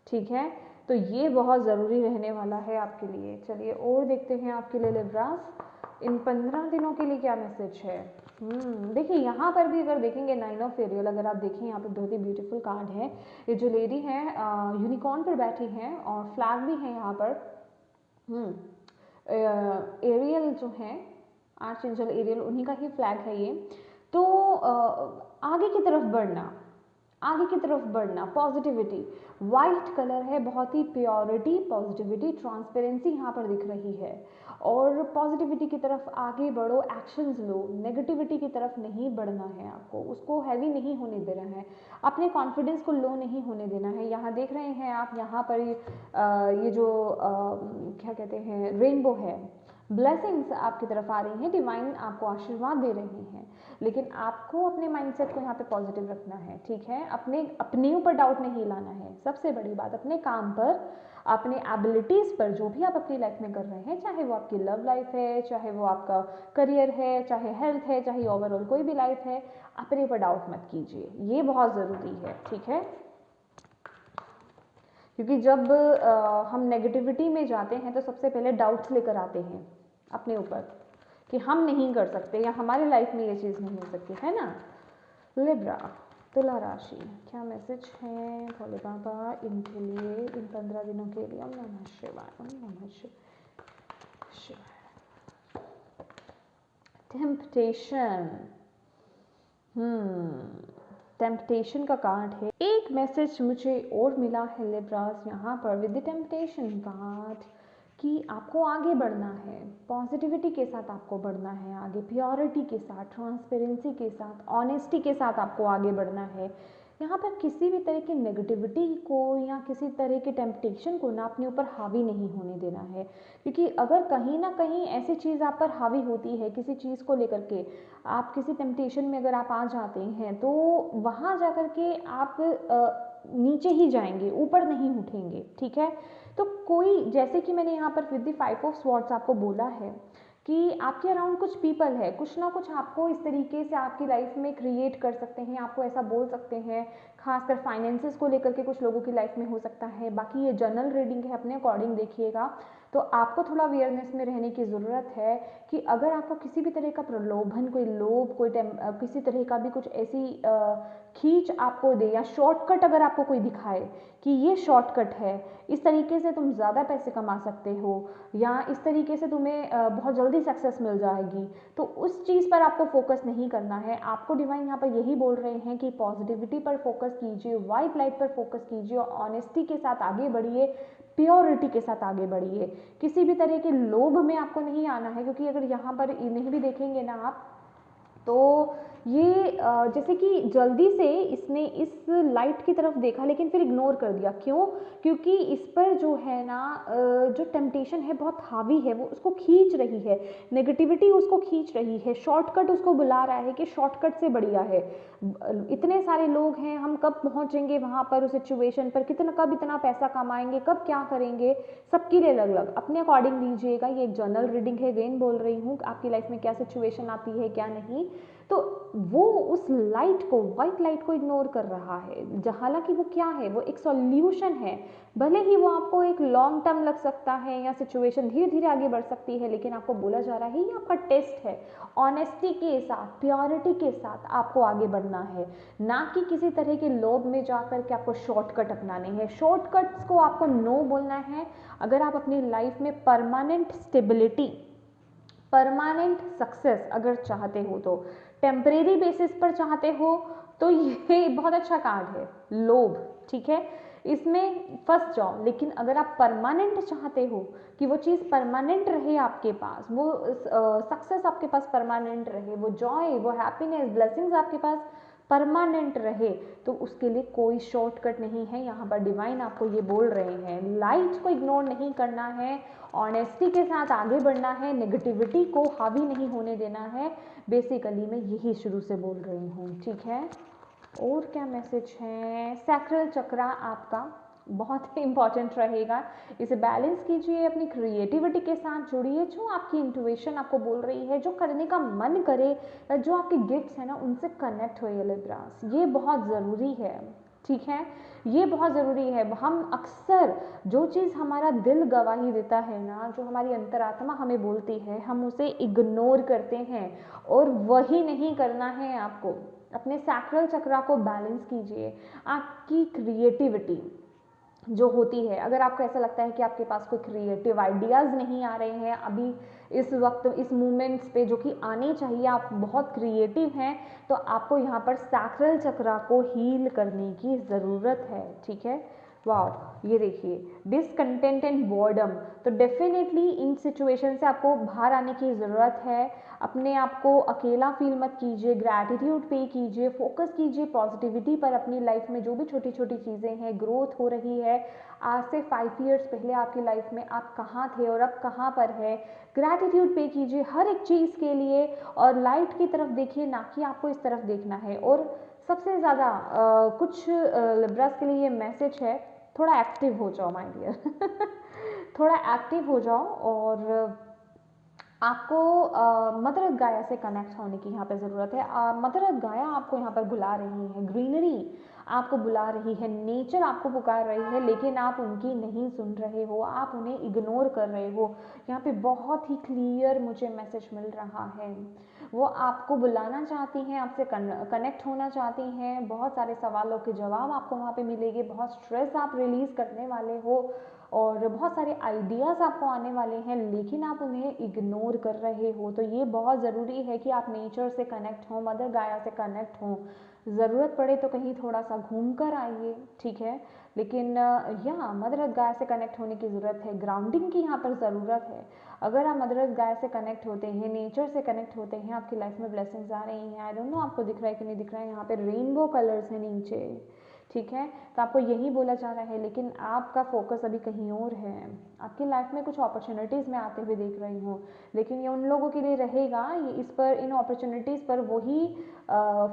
ठीक है, तो ये बहुत ज़रूरी रहने वाला है आपके लिए। चलिए और देखते हैं आपके लिए लिब्रास इन 15 दिनों के लिए क्या मैसेज है। देखिए यहाँ पर भी अगर देखेंगे 9 ऑफ एरियल, अगर आप देखें यहाँ पे बहुत ही ब्यूटीफुल कार्ड है। ये जो लेडी है यूनिकॉर्न पर बैठी हैं और फ्लैग भी है यहाँ पर। एरियल जो है, आर्च एंजल एरियल, उन्हीं का ही फ्लैग है ये। तो आगे की तरफ बढ़ना, आगे की तरफ बढ़ना, पॉजिटिविटी। वाइट कलर है, बहुत ही प्योरिटी, पॉजिटिविटी, ट्रांसपेरेंसी यहाँ पर दिख रही है। और पॉजिटिविटी की तरफ आगे बढ़ो, एक्शंस लो, नेगेटिविटी की तरफ नहीं बढ़ना है आपको, उसको हैवी नहीं होने देना है, अपने कॉन्फिडेंस को लो नहीं होने देना है। यहाँ देख रहे हैं आप, यहाँ पर ये जो क्या कहते हैं, रेनबो है, ब्लेसिंग्स आपकी तरफ आ रही हैं, डिवाइन आपको आशीर्वाद दे रही हैं, लेकिन आपको अपने माइंडसेट को यहाँ पे पॉजिटिव रखना है, ठीक है। अपने ऊपर डाउट नहीं लाना है, सबसे बड़ी बात, अपने काम पर, अपने एबिलिटीज़ पर, जो भी आप अपनी लाइफ में कर रहे हैं, चाहे वो आपकी लव लाइफ है, चाहे वो आपका करियर है, चाहे हेल्थ है, चाहे ओवरऑल कोई भी लाइफ है, अपने ऊपर डाउट मत कीजिए, ये बहुत ज़रूरी है, ठीक है। क्योंकि जब हम नेगेटिविटी में जाते हैं तो सबसे पहले डाउट्स लेकर आते हैं अपने ऊपर कि हम नहीं कर सकते या हमारी लाइफ में ये चीज़ नहीं हो सकती, है ना। लिब्रा, तुला राशि, क्या मैसेज है भोले बाबा इनके लिए, इन 15 दिनों के लिए? ओम नमः शिवाय, ओम नमः शिवाय। टेम्पटेशन, टेम्पटेशन का कार्ड है। एक मैसेज मुझे और मिला है लिब्रास यहाँ पर विद द टेम्पटेशन कार्ड कि आपको आगे बढ़ना है, पॉजिटिविटी के साथ आपको बढ़ना है आगे, प्योरिटी के साथ, ट्रांसपेरेंसी के साथ, ऑनेस्टी के साथ आपको आगे बढ़ना है। यहाँ पर किसी भी तरह की नेगेटिविटी को या किसी तरह के टेम्पटेशन को ना अपने ऊपर हावी नहीं होने देना है, क्योंकि अगर कहीं ना कहीं ऐसी चीज़ आप पर हावी होती है, किसी चीज़ को लेकर के आप किसी टेम्पटेशन में अगर आप आ जाते हैं तो वहाँ जा कर के आप नीचे ही जाएंगे, ऊपर नहीं उठेंगे, ठीक है। तो कोई, जैसे कि मैंने यहाँ पर विद द 5 ऑफ स्वॉर्ड्स आपको बोला है कि आपके अराउंड कुछ पीपल है, कुछ ना कुछ आपको इस तरीके से आपकी लाइफ में क्रिएट कर सकते हैं, आपको ऐसा बोल सकते हैं, खासकर फाइनेंसेस को लेकर के कुछ लोगों की लाइफ में हो सकता है। बाकी ये जनरल रीडिंग है, अपने अकॉर्डिंग देखिएगा। तो आपको थोड़ा अवेयरनेस में रहने की ज़रूरत है कि अगर आपको किसी भी तरह का प्रलोभन, कोई लोभ, किसी तरह का भी कुछ ऐसी खींच आपको दे या शॉर्टकट अगर आपको कोई दिखाए कि ये शॉर्टकट है, इस तरीके से तुम ज़्यादा पैसे कमा सकते हो या इस तरीके से तुम्हें बहुत जल्दी सक्सेस मिल जाएगी, तो उस चीज़ पर आपको फोकस नहीं करना है। आपको डिवाइन यहाँ पर यही बोल रहे हैं कि पॉजिटिविटी पर फोकस कीजिए, वाइट लाइट पर फोकस कीजिए, ऑनेस्टी के साथ आगे बढ़िए, प्योरिटी के साथ आगे बढ़िए। किसी भी तरह के लोभ में आपको नहीं आना है, क्योंकि अगर यहाँ पर नहीं भी देखेंगे ना आप तो ये जैसे कि जल्दी से इसने इस लाइट की तरफ देखा लेकिन फिर इग्नोर कर दिया। क्यों? क्योंकि इस पर जो है ना जो टेम्पटेशन है बहुत हावी है, वो उसको खींच रही है, नेगेटिविटी उसको खींच रही है, शॉर्टकट उसको बुला रहा है कि शॉर्टकट से बढ़िया है। इतने सारे लोग हैं, हम कब पहुंचेंगे वहाँ पर, उस सिचुएशन पर, कब इतना पैसा कमाएंगे, कब क्या करेंगे, सबके लिए अलग अलग, अपने अकॉर्डिंग लीजिएगा। ये एक जनरल रीडिंग है, अगेन बोल रही हूँ, आपकी लाइफ में क्या सिचुएशन आती है क्या नहीं, तो वो उस लाइट को, वाइट लाइट को इग्नोर कर रहा है। हालांकि वो क्या है, वो एक सॉल्यूशन है। भले ही वो आपको एक लॉन्ग टर्म लग सकता है या सिचुएशन धीरे धीरे आगे बढ़ सकती है, लेकिन आपको बोला जा रहा है ये आपका टेस्ट है। ऑनेस्टी के साथ, प्योरिटी के साथ आपको आगे बढ़ना है, ना कि किसी तरह के लोभ में जाकर के आपको शॉर्टकट अपनाने हैं। शॉर्टकट्स को आपको नो बोलना है। अगर आप अपनी लाइफ में परमानेंट स्टेबिलिटी, परमानेंट सक्सेस अगर चाहते हो, तो टेम्परेरी बेसिस पर चाहते हो तो ये बहुत अच्छा कार्ड है, लोभ, ठीक है, इसमें फंस जाओ। लेकिन अगर आप परमानेंट चाहते हो कि वो चीज़ परमानेंट रहे आपके पास, वो सक्सेस आपके पास परमानेंट रहे, वो जॉय, वो हैप्पीनेस, ब्लेसिंग्स आपके पास परमानेंट रहे, तो उसके लिए कोई शॉर्टकट नहीं है। यहाँ पर डिवाइन आपको ये बोल रहे हैं, लाइट को इग्नोर नहीं करना है, ऑनेस्टी के साथ आगे बढ़ना है, नेगेटिविटी को हावी नहीं होने देना है। बेसिकली मैं यही शुरू से बोल रही हूँ, ठीक है। और क्या मैसेज है? सैक्रल चक्रा आपका बहुत ही इंपॉर्टेंट रहेगा, इसे बैलेंस कीजिए, अपनी क्रिएटिविटी के साथ जुड़िए, जो आपकी इंट्यूशन आपको बोल रही है, जो करने का मन करे, जो आपके गिफ्ट्स हैं ना, उनसे कनेक्ट होइए लिब्रास, ये बहुत ज़रूरी है, ठीक है, ये बहुत ज़रूरी है। हम अक्सर जो चीज़ हमारा दिल गवाही देता है ना, जो हमारी अंतरात्मा हमें बोलती है, हम उसे इग्नोर करते हैं, और वही नहीं करना है आपको। अपने सैक्रल चक्रा को बैलेंस कीजिए, आपकी क्रिएटिविटी, जो होती है, अगर आपको ऐसा लगता है कि आपके पास कोई क्रिएटिव आइडियाज़ नहीं आ रहे हैं अभी इस वक्त इस मोमेंट्स पे जो कि आने चाहिए, आप बहुत क्रिएटिव हैं, तो आपको यहाँ पर सैक्रल चक्रा को हील करने की ज़रूरत है। ठीक है, वाह, ये देखिए डिसकंटेंट एंड बॉर्डम, तो डेफिनेटली इन सिचुएशन से आपको बाहर आने की ज़रूरत है। अपने आप को अकेला फील मत कीजिए, ग्रैटिट्यूड पे कीजिए, फोकस कीजिए पॉजिटिविटी पर। अपनी लाइफ में जो भी छोटी छोटी चीज़ें हैं, ग्रोथ हो रही है, आज से 5 ईयर्स पहले आपकी लाइफ में आप कहाँ थे और अब कहाँ पर है, ग्रैटिट्यूड पे कीजिए हर एक चीज़ के लिए, और लाइट की तरफ देखिए, ना कि आपको इस तरफ देखना है। और सबसे ज़्यादा कुछ लिब्रास के लिए ये मैसेज है, थोड़ा एक्टिव हो जाओ माय डियर थोड़ा एक्टिव हो जाओ, और आपको मदर अर्थ गाया से कनेक्ट होने की यहाँ पे ज़रूरत है। मदर अर्थ गाया आपको यहाँ पर बुला रही है, ग्रीनरी आपको बुला रही है, नेचर आपको पुकार रही है, लेकिन आप उनकी नहीं सुन रहे हो, आप उन्हें इग्नोर कर रहे हो। यहाँ पे बहुत ही क्लियर मुझे मैसेज मिल रहा है, वो आपको बुलाना चाहती हैं, आपसे कनेक्ट होना चाहती हैं, बहुत सारे सवालों के जवाब आपको वहाँ पे मिलेंगे, बहुत स्ट्रेस आप रिलीज़ करने वाले हो, और बहुत सारे आइडियाज़ आपको आने वाले हैं, लेकिन आप उन्हें इग्नोर कर रहे हो। तो ये बहुत ज़रूरी है कि आप नेचर से कनेक्ट हों, मदर गाया से कनेक्ट हों, ज़रूरत पड़े तो कहीं थोड़ा सा घूम कर आइए, ठीक है, लेकिन यहाँ मदर अर्थ गाय से कनेक्ट होने की ज़रूरत है, ग्राउंडिंग की यहाँ पर ज़रूरत है। अगर आप मदर अर्थ गाय से कनेक्ट होते हैं, नेचर से कनेक्ट होते हैं, आपकी लाइफ में ब्लेसिंग्स आ रही हैं। आई डोंट नो आपको दिख रहा है कि नहीं दिख रहा है, यहाँ पे रेनबो कलर्स हैं नीचे, ठीक है, तो आपको यही बोला जा रहा है, लेकिन आपका फोकस अभी कहीं और है। आपकी लाइफ में कुछ अपॉर्चुनिटीज़ मैं आते हुए देख रही हूँ, लेकिन ये उन लोगों के लिए रहेगा, ये इस पर, इन अपॉर्चुनिटीज़ पर वही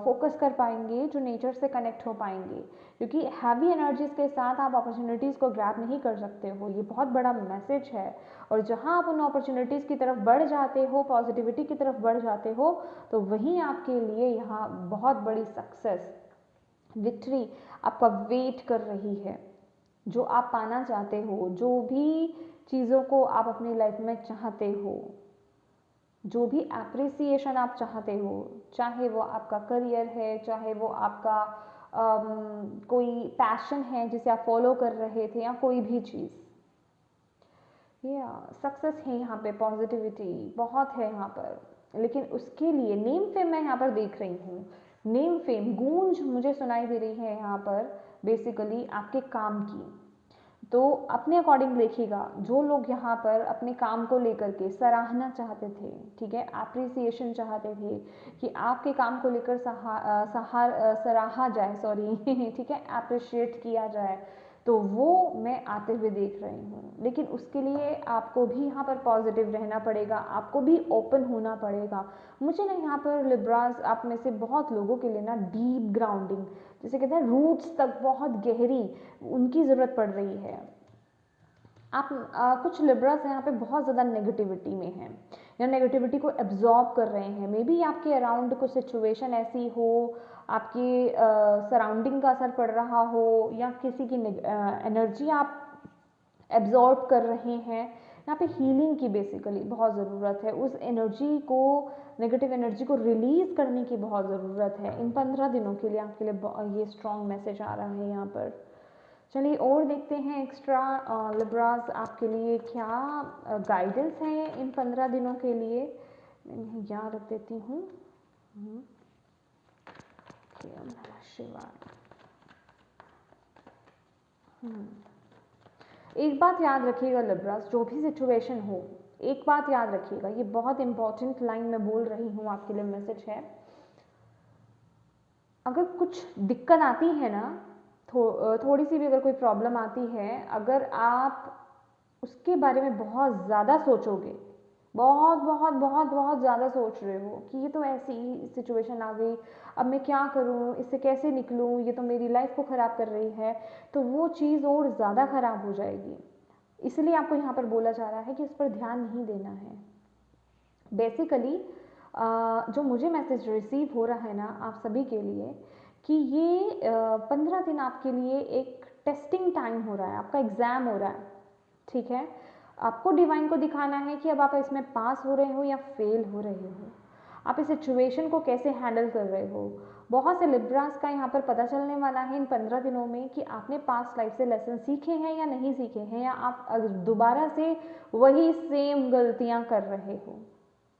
फोकस कर पाएंगे जो नेचर से कनेक्ट हो पाएंगे, क्योंकि हैवी एनर्जीज के साथ आप अपॉर्चुनिटीज़ को ग्रैब नहीं कर सकते हो। ये बहुत बड़ा मैसेज है, और जहाँ आप उन अपॉर्चुनिटीज़ की तरफ बढ़ जाते हो, पॉजिटिविटी की तरफ बढ़ जाते हो, तो वहीं आपके लिए यहाँ बहुत बड़ी सक्सेस, विक्ट्री आपका वेट कर रही है। जो आप पाना चाहते हो, जो भी चीज़ों को आप अपनी लाइफ में चाहते हो, जो भी एप्रिसिएशन आप चाहते हो, चाहे वो आपका करियर है, चाहे वो आपका कोई पैशन है जिसे आप फॉलो कर रहे थे, या कोई भी चीज़, या सक्सेस है यहाँ पे, पॉजिटिविटी बहुत है यहाँ पर, लेकिन उसके लिए नेम फेम मैं यहाँ पर देख रही हूँ, नेम फेम गूंज मुझे सुनाई दे रही है यहाँ पर, बेसिकली आपके काम की। तो अपने अकॉर्डिंग देखिएगा, जो लोग यहाँ पर अपने काम को लेकर के सराहना चाहते थे, ठीक है, अप्रिसिएशन चाहते थे कि आपके काम को लेकर सराहा जाए, सॉरी ठीक है, अप्रिशिएट किया जाए, तो वो मैं आते हुए देख रही हूँ। लेकिन उसके लिए आपको भी यहाँ पर पॉजिटिव रहना पड़ेगा, आपको भी ओपन होना पड़ेगा। मुझे ना यहाँ पर लिब्रास आप में से बहुत लोगों के लिए ना डीप ग्राउंडिंग, जिसे कहते हैं रूट्स तक बहुत गहरी, उनकी ज़रूरत पड़ रही है। आप कुछ लिब्रास यहाँ पे बहुत ज़्यादा नेगेटिविटी में हैं, या नेगेटिविटी को एब्जॉर्ब कर रहे हैं। मे बी आपके अराउंड कुछ सिचुएशन ऐसी हो, आपकी सराउंडिंग का असर पड़ रहा हो, या किसी की एनर्जी आप एब्जॉर्ब कर रहे हैं। यहाँ पे हीलिंग की बेसिकली बहुत ज़रूरत है, उस एनर्जी को, नेगेटिव एनर्जी को रिलीज़ करने की बहुत ज़रूरत है। इन 15 दिनों के लिए आपके लिए ये स्ट्रॉन्ग मैसेज आ रहा है यहाँ पर। चलिए और देखते हैं एक्स्ट्रा लिब्रास आपके लिए क्या गाइडेंस है इन 15 दिनों के लिए। मैं इन्हें याद रख देती हूँ। शिवाय। एक बात याद रखिएगा लिब्रास, जो भी सिचुएशन हो, एक बात याद रखिएगा, ये बहुत इंपॉर्टेंट लाइन मैं बोल रही हूँ आपके लिए, मैसेज है। अगर कुछ दिक्कत आती है ना, थोड़ी सी भी अगर कोई प्रॉब्लम आती है, अगर आप उसके बारे में बहुत ज़्यादा सोचोगे, बहुत बहुत बहुत बहुत ज़्यादा सोच रहे हो कि ये तो ऐसी सिचुएशन आ गई, अब मैं क्या करूँ, इससे कैसे निकलूँ, ये तो मेरी लाइफ को ख़राब कर रही है, तो वो चीज़ और ज़्यादा ख़राब हो जाएगी। इसलिए आपको यहाँ पर बोला जा रहा है कि उस पर ध्यान नहीं देना है। बेसिकली जो मुझे मैसेज रिसीव हो रहा है ना आप सभी के लिए, कि ये 15 दिन आपके लिए एक टेस्टिंग टाइम हो रहा है, आपका एग्ज़ाम हो रहा है, ठीक है। आपको डिवाइन को दिखाना है कि अब आप इसमें पास हो रहे हो या फेल हो रहे हो। आप इस सिचुएशन को कैसे हैंडल कर रहे हो। बहुत से लिब्रास का यहाँ पर पता चलने वाला है इन 15 दिनों में कि आपने पास्ट लाइफ से लेसन सीखे हैं या नहीं सीखे हैं, या आप दोबारा से वही सेम गलतियाँ कर रहे हो।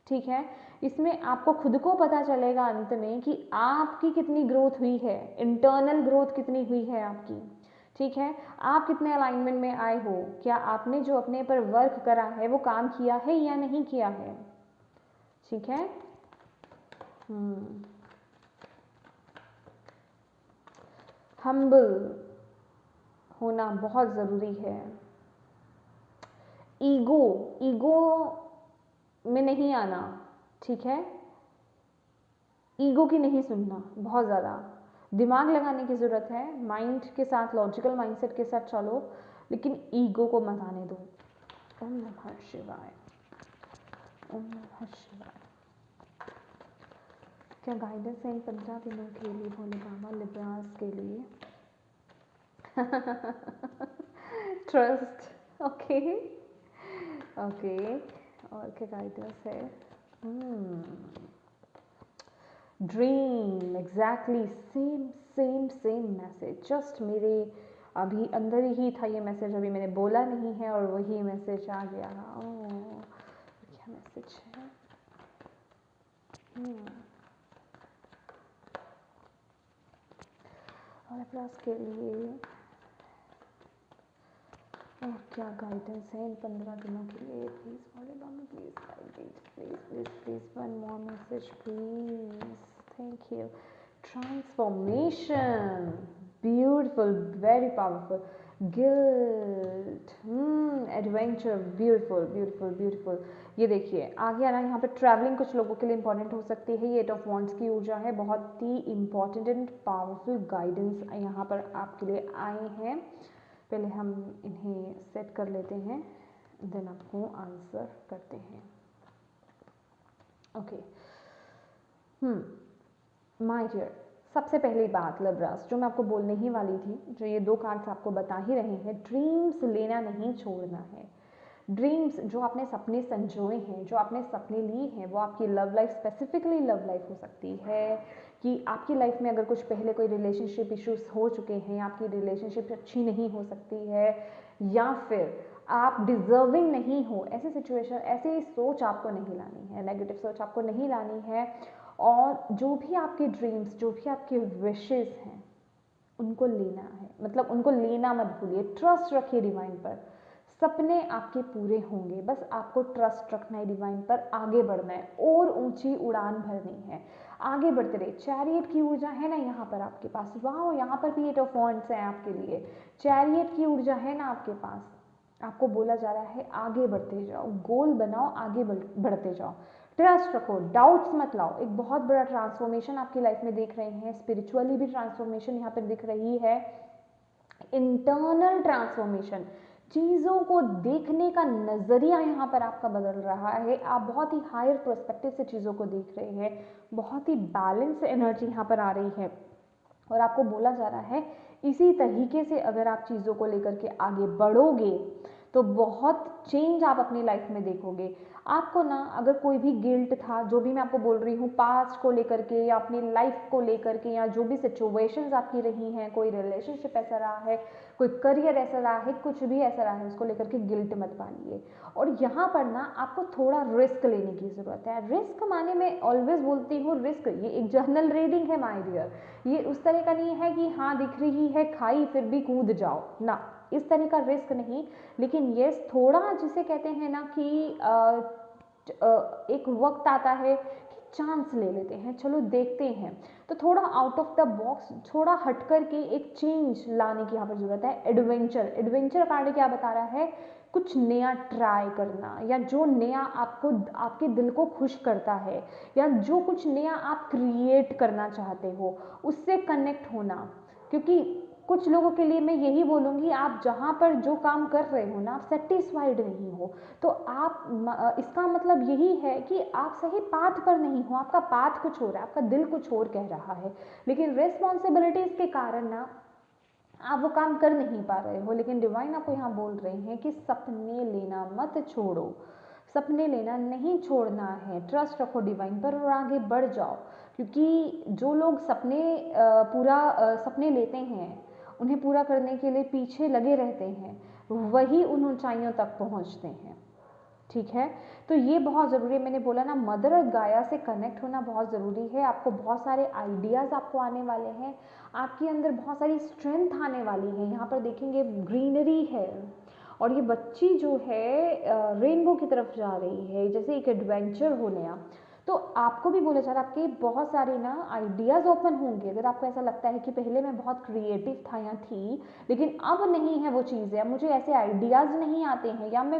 ठीक है, इसमें आपको खुद को पता चलेगा अंत में कि आपकी कितनी ग्रोथ हुई है, इंटरनल ग्रोथ कितनी हुई है आपकी। ठीक है, आप कितने अलाइनमेंट में आए हो, क्या आपने जो अपने पर वर्क करा है वो काम किया है या नहीं किया है। ठीक है, हम्बल होना बहुत ज़रूरी है। ईगो में नहीं आना। ठीक है, ईगो की नहीं सुनना, बहुत ज़्यादा दिमाग लगाने की ज़रूरत है, माइंड के साथ, लॉजिकल माइंडसेट के साथ चलो, लेकिन ईगो को मत आने दो। ओम नमः शिवाय, ओम नमः शिवाय। क्या गाइडेंस है इन 15 दिनों के लिए भोले बाबा लिब्रास के लिए? ट्रस्ट, ओके ओके, और क्या गाइडेंस है? Dream, exactly same message, just मेरे अभी अंदर ही था ये मैसेज, अभी मैंने बोला नहीं है और वही मैसेज आ गया। ओह, क्या मैसेज है? और प्लस के लिए और क्या गाइडेंस है इन 15 दिनों के लिए? Please Bhole Baba, please guidance, please please please, one more message please, thank you. Transformation, beautiful, very powerful. Guilt, adventure, beautiful beautiful beautiful. ये देखिए आगे आना, यहाँ पे ट्रैवलिंग कुछ लोगों के लिए इंपॉर्टेंट हो सकती है। ये 8 ऑफ वॉन्ड्स की ऊर्जा है, बहुत ही इंपॉर्टेंट एंड पावरफुल गाइडेंस यहाँ पर आपके लिए आए हैं। पहले हम इन्हें सेट कर लेते हैं, देन आपको आंसर करते हैं। ओके, माय डियर, सबसे पहली बात लिब्रास जो मैं आपको बोलने ही वाली थी, जो ये 2 कार्ड्स आपको बता ही रहे हैं, ड्रीम्स लेना नहीं छोड़ना है। ड्रीम्स जो आपने सपने संजोए हैं, जो आपने सपने लिए हैं, वो आपकी love life, specifically love life हो सकती है कि आपकी लाइफ में अगर कुछ पहले कोई रिलेशनशिप इश्यूज हो चुके हैं, आपकी रिलेशनशिप अच्छी नहीं हो सकती है, या फिर आप डिजर्विंग नहीं हो, ऐसी सिचुएशन, ऐसी सोच आपको नहीं लानी है, नेगेटिव सोच आपको नहीं लानी है। और जो भी आपके ड्रीम्स, जो भी आपके विशेस हैं, उनको लेना है, मतलब उनको लेना मत भूलिए, ट्रस्ट रखिए डिवाइन पर, सपने आपके पूरे होंगे, बस आपको ट्रस्ट रखना है डिवाइन पर, आगे बढ़ना है और ऊंची उड़ान भरनी है, आगे बढ़ते रहिए। चैरियट की ऊर्जा है ना यहाँ पर आपके पास, वाह, यहाँ पर भी 8 ऑफ वॉन्ड्स है आपके लिए, चैरियट की ऊर्जा है ना आपके पास। आपको बोला जा रहा है आगे बढ़ते जाओ, गोल बनाओ, आगे बढ़ते जाओ, ट्रस्ट रखो, डाउट्स मत लाओ। एक बहुत बड़ा ट्रांसफॉर्मेशन आपकी लाइफ में देख रहे हैं, स्पिरिचुअली भी ट्रांसफॉर्मेशन यहाँ पर दिख रही है, इंटरनल ट्रांसफॉर्मेशन, चीज़ों को देखने का नज़रिया यहाँ पर आपका बदल रहा है, आप बहुत ही हायर पर्सपेक्टिव से चीज़ों को देख रहे हैं, बहुत ही बैलेंस एनर्जी यहाँ पर आ रही है, और आपको बोला जा रहा है इसी तरीके से अगर आप चीज़ों को लेकर के आगे बढ़ोगे तो बहुत चेंज आप अपनी लाइफ में देखोगे। आपको ना अगर कोई भी गिल्ट था, जो भी मैं आपको बोल रही हूँ पास्ट को लेकर के या अपनी लाइफ को लेकर के, या जो भी सिचुएशंस आपकी रही हैं, कोई रिलेशनशिप ऐसा रहा है, कोई करियर ऐसा रहा है, कुछ भी ऐसा रहा है, उसको लेकर के गिल्ट मत पालिए। और यहाँ पर ना आपको थोड़ा रिस्क लेने की ज़रूरत है। रिस्क माने मैं ऑलवेज बोलती हूँ, रिस्क ये एक जर्नल रीडिंग है माय डियर, ये उस तरह का नहीं है कि हाँ दिख रही है खाई फिर भी कूद जाओ ना, इस तरह का रिस्क नहीं, लेकिन ये थोड़ा जिसे कहते हैं ना कि एक वक्त आता है कि चांस ले लेते हैं, चलो देखते हैं, तो थोड़ा आउट ऑफ द बॉक्स, थोड़ा हट कर के एक चेंज लाने की यहाँ पर जरूरत है। एडवेंचर, एडवेंचर कार्ड क्या बता रहा है, कुछ नया ट्राई करना, या जो नया आपको, आपके दिल को खुश करता है, या जो कुछ नया आप क्रिएट करना चाहते हो, उससे कनेक्ट होना। क्योंकि कुछ लोगों के लिए मैं यही बोलूँगी, आप जहाँ पर जो काम कर रहे हो ना, आप सेटिस्फाइड नहीं हो, तो आप, इसका मतलब यही है कि आप सही पाथ पर नहीं हो, आपका पाथ कुछ और है, आपका दिल कुछ और कह रहा है, लेकिन रिस्पॉन्सिबिलिटीज़ के कारण ना आप वो काम कर नहीं पा रहे हो। लेकिन डिवाइन आपको यहाँ बोल रहे हैं कि सपने लेना मत छोड़ो, सपने लेना नहीं छोड़ना है, ट्रस्ट रखो डिवाइन पर और आगे बढ़ जाओ। क्योंकि जो लोग सपने लेते हैं, उन्हें पूरा करने के लिए पीछे लगे रहते हैं, वही उन ऊंचाइयों तक पहुंचते हैं। ठीक है, तो ये बहुत ज़रूरी है। मैंने बोला ना, मदर और गाया से कनेक्ट होना बहुत ज़रूरी है। आपको बहुत सारे आइडियाज़ आपको आने वाले हैं, आपके अंदर बहुत सारी स्ट्रेंथ आने वाली है। यहाँ पर देखेंगे ग्रीनरी है और ये बच्ची जो है रेनबो की तरफ जा रही है, जैसे एक एडवेंचर हो नया। तो आपको भी बोला जा रहा है, आपके बहुत सारे ना आइडियाज़ ओपन होंगे। अगर आपको ऐसा लगता है कि पहले मैं बहुत क्रिएटिव था या थी, लेकिन अब नहीं है वो चीज़ें, अब मुझे ऐसे आइडियाज़ नहीं आते हैं, या मैं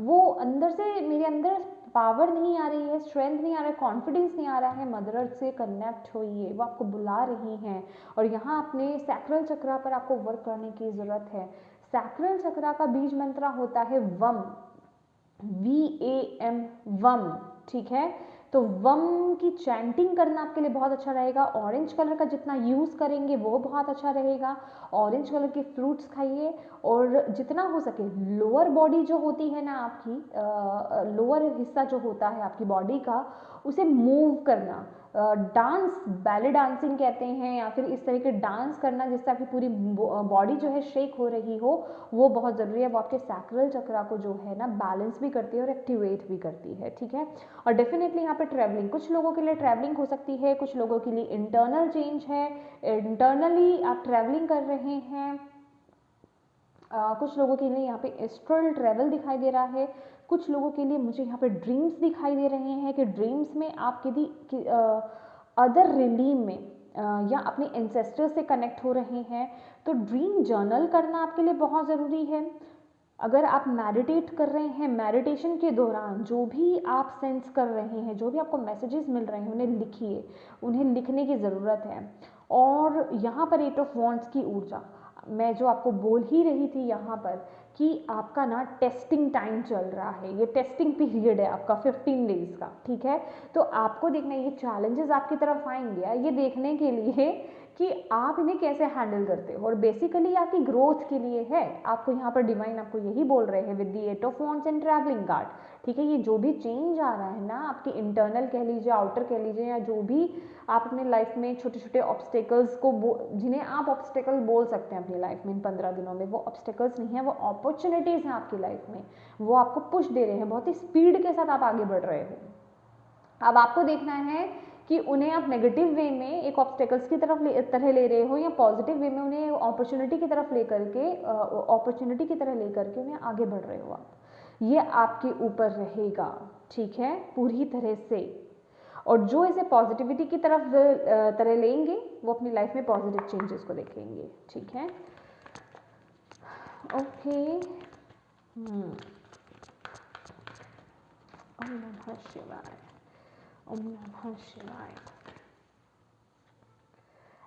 वो अंदर से मेरे अंदर पावर नहीं आ रही है, स्ट्रेंथ नहीं आ रहा है, कॉन्फिडेंस नहीं आ रहा है, मदर अर्थ से कनेक्ट होइए, वो आपको बुला रही हैं। और यहाँ अपने सैक्रल चक्रा पर आपको वर्क करने की ज़रूरत है। सैक्रल चक्रा का बीज मंत्र होता है वम, VAM, वम। ठीक है, तो वम की चैंटिंग करना आपके लिए बहुत अच्छा रहेगा। ऑरेंज कलर का जितना यूज़ करेंगे वो बहुत अच्छा रहेगा। ऑरेंज कलर के फ्रूट्स खाइए और जितना हो सके लोअर बॉडी जो होती है ना आपकी, लोअर हिस्सा जो होता है आपकी बॉडी का, उसे मूव करना। डांस, बैले डांसिंग कहते हैं, या फिर इस तरह के डांस करना जिससे आपकी पूरी बॉडी जो है शेक हो रही हो, वो बहुत ज़रूरी है। वो आपके सैक्रल चक्रा को जो है ना बैलेंस भी करती है और एक्टिवेट भी करती है। ठीक है, और डेफिनेटली यहाँ पे ट्रैवलिंग, कुछ लोगों के लिए ट्रैवलिंग हो सकती है, कुछ लोगों के लिए इंटरनल चेंज है, इंटरनली आप ट्रैवलिंग कर रहे हैं। कुछ लोगों के लिए यहाँ पे एस्ट्रल ट्रैवल दिखाई दे रहा है। कुछ लोगों के लिए मुझे यहाँ पे ड्रीम्स दिखाई दे रहे हैं कि ड्रीम्स में आप किसी अदर रिलीम में या अपने एंसेस्टर से कनेक्ट हो रहे हैं। तो ड्रीम जर्नल करना आपके लिए बहुत ज़रूरी है। अगर आप मेडिटेट कर रहे हैं, मेडिटेशन के दौरान जो भी आप सेंस कर रहे हैं, जो भी आपको मैसेजेस मिल रहे हैं, उन्हें लिखिए, उन्हें लिखने की ज़रूरत है। और यहाँ पर 8 ऑफ वॉन्ड्स की ऊर्जा, मैं जो आपको बोल ही रही थी यहाँ पर कि आपका ना टेस्टिंग टाइम चल रहा है, ये टेस्टिंग पीरियड है आपका 15 डेज़ का। ठीक है, तो आपको देखना है ये चैलेंजेस आपकी तरफ आएंगे, ये देखने के लिए कि आप इन्हें कैसे हैंडल करते हो, और बेसिकली आपकी ग्रोथ के लिए है। आपको यहाँ पर डिवाइन आपको यही बोल रहे हैं with the 8 of wands and travelling card. ठीक है, ये जो भी चेंज आ रहा है ना, आपके इंटरनल कह लीजिए, आउटर कह लीजिए, या जो भी आप अपने लाइफ में छोटे छोटे ऑब्स्टेकल्स को जिन्हें आप ऑब्स्टेकल बोल सकते हैं अपनी लाइफ में इन 15 दिनों में, वो ऑब्स्टेकल्स नहीं है, वो अपॉर्चुनिटीज़ हैं आपकी लाइफ में। वो आपको पुश दे रहे हैं, बहुत ही स्पीड के साथ आप आगे बढ़ रहे हो। अब आपको देखना है कि उन्हें आप नेगेटिव वे में एक ऑब्स्टेकल्स की तरफ ले रहे हो, या पॉजिटिव वे में उन्हें अपॉर्चुनिटी की तरफ लेकर के उन्हें आगे बढ़ रहे हो आप। ये आपके ऊपर रहेगा। ठीक है, पूरी तरह से। और जो इसे पॉजिटिविटी की तरह लेंगे, वो अपनी लाइफ में पॉजिटिव चेंजेस को देखेंगे। ठीक है, ओके। ओम नमः शिवाय, ओम नमः शिवाय।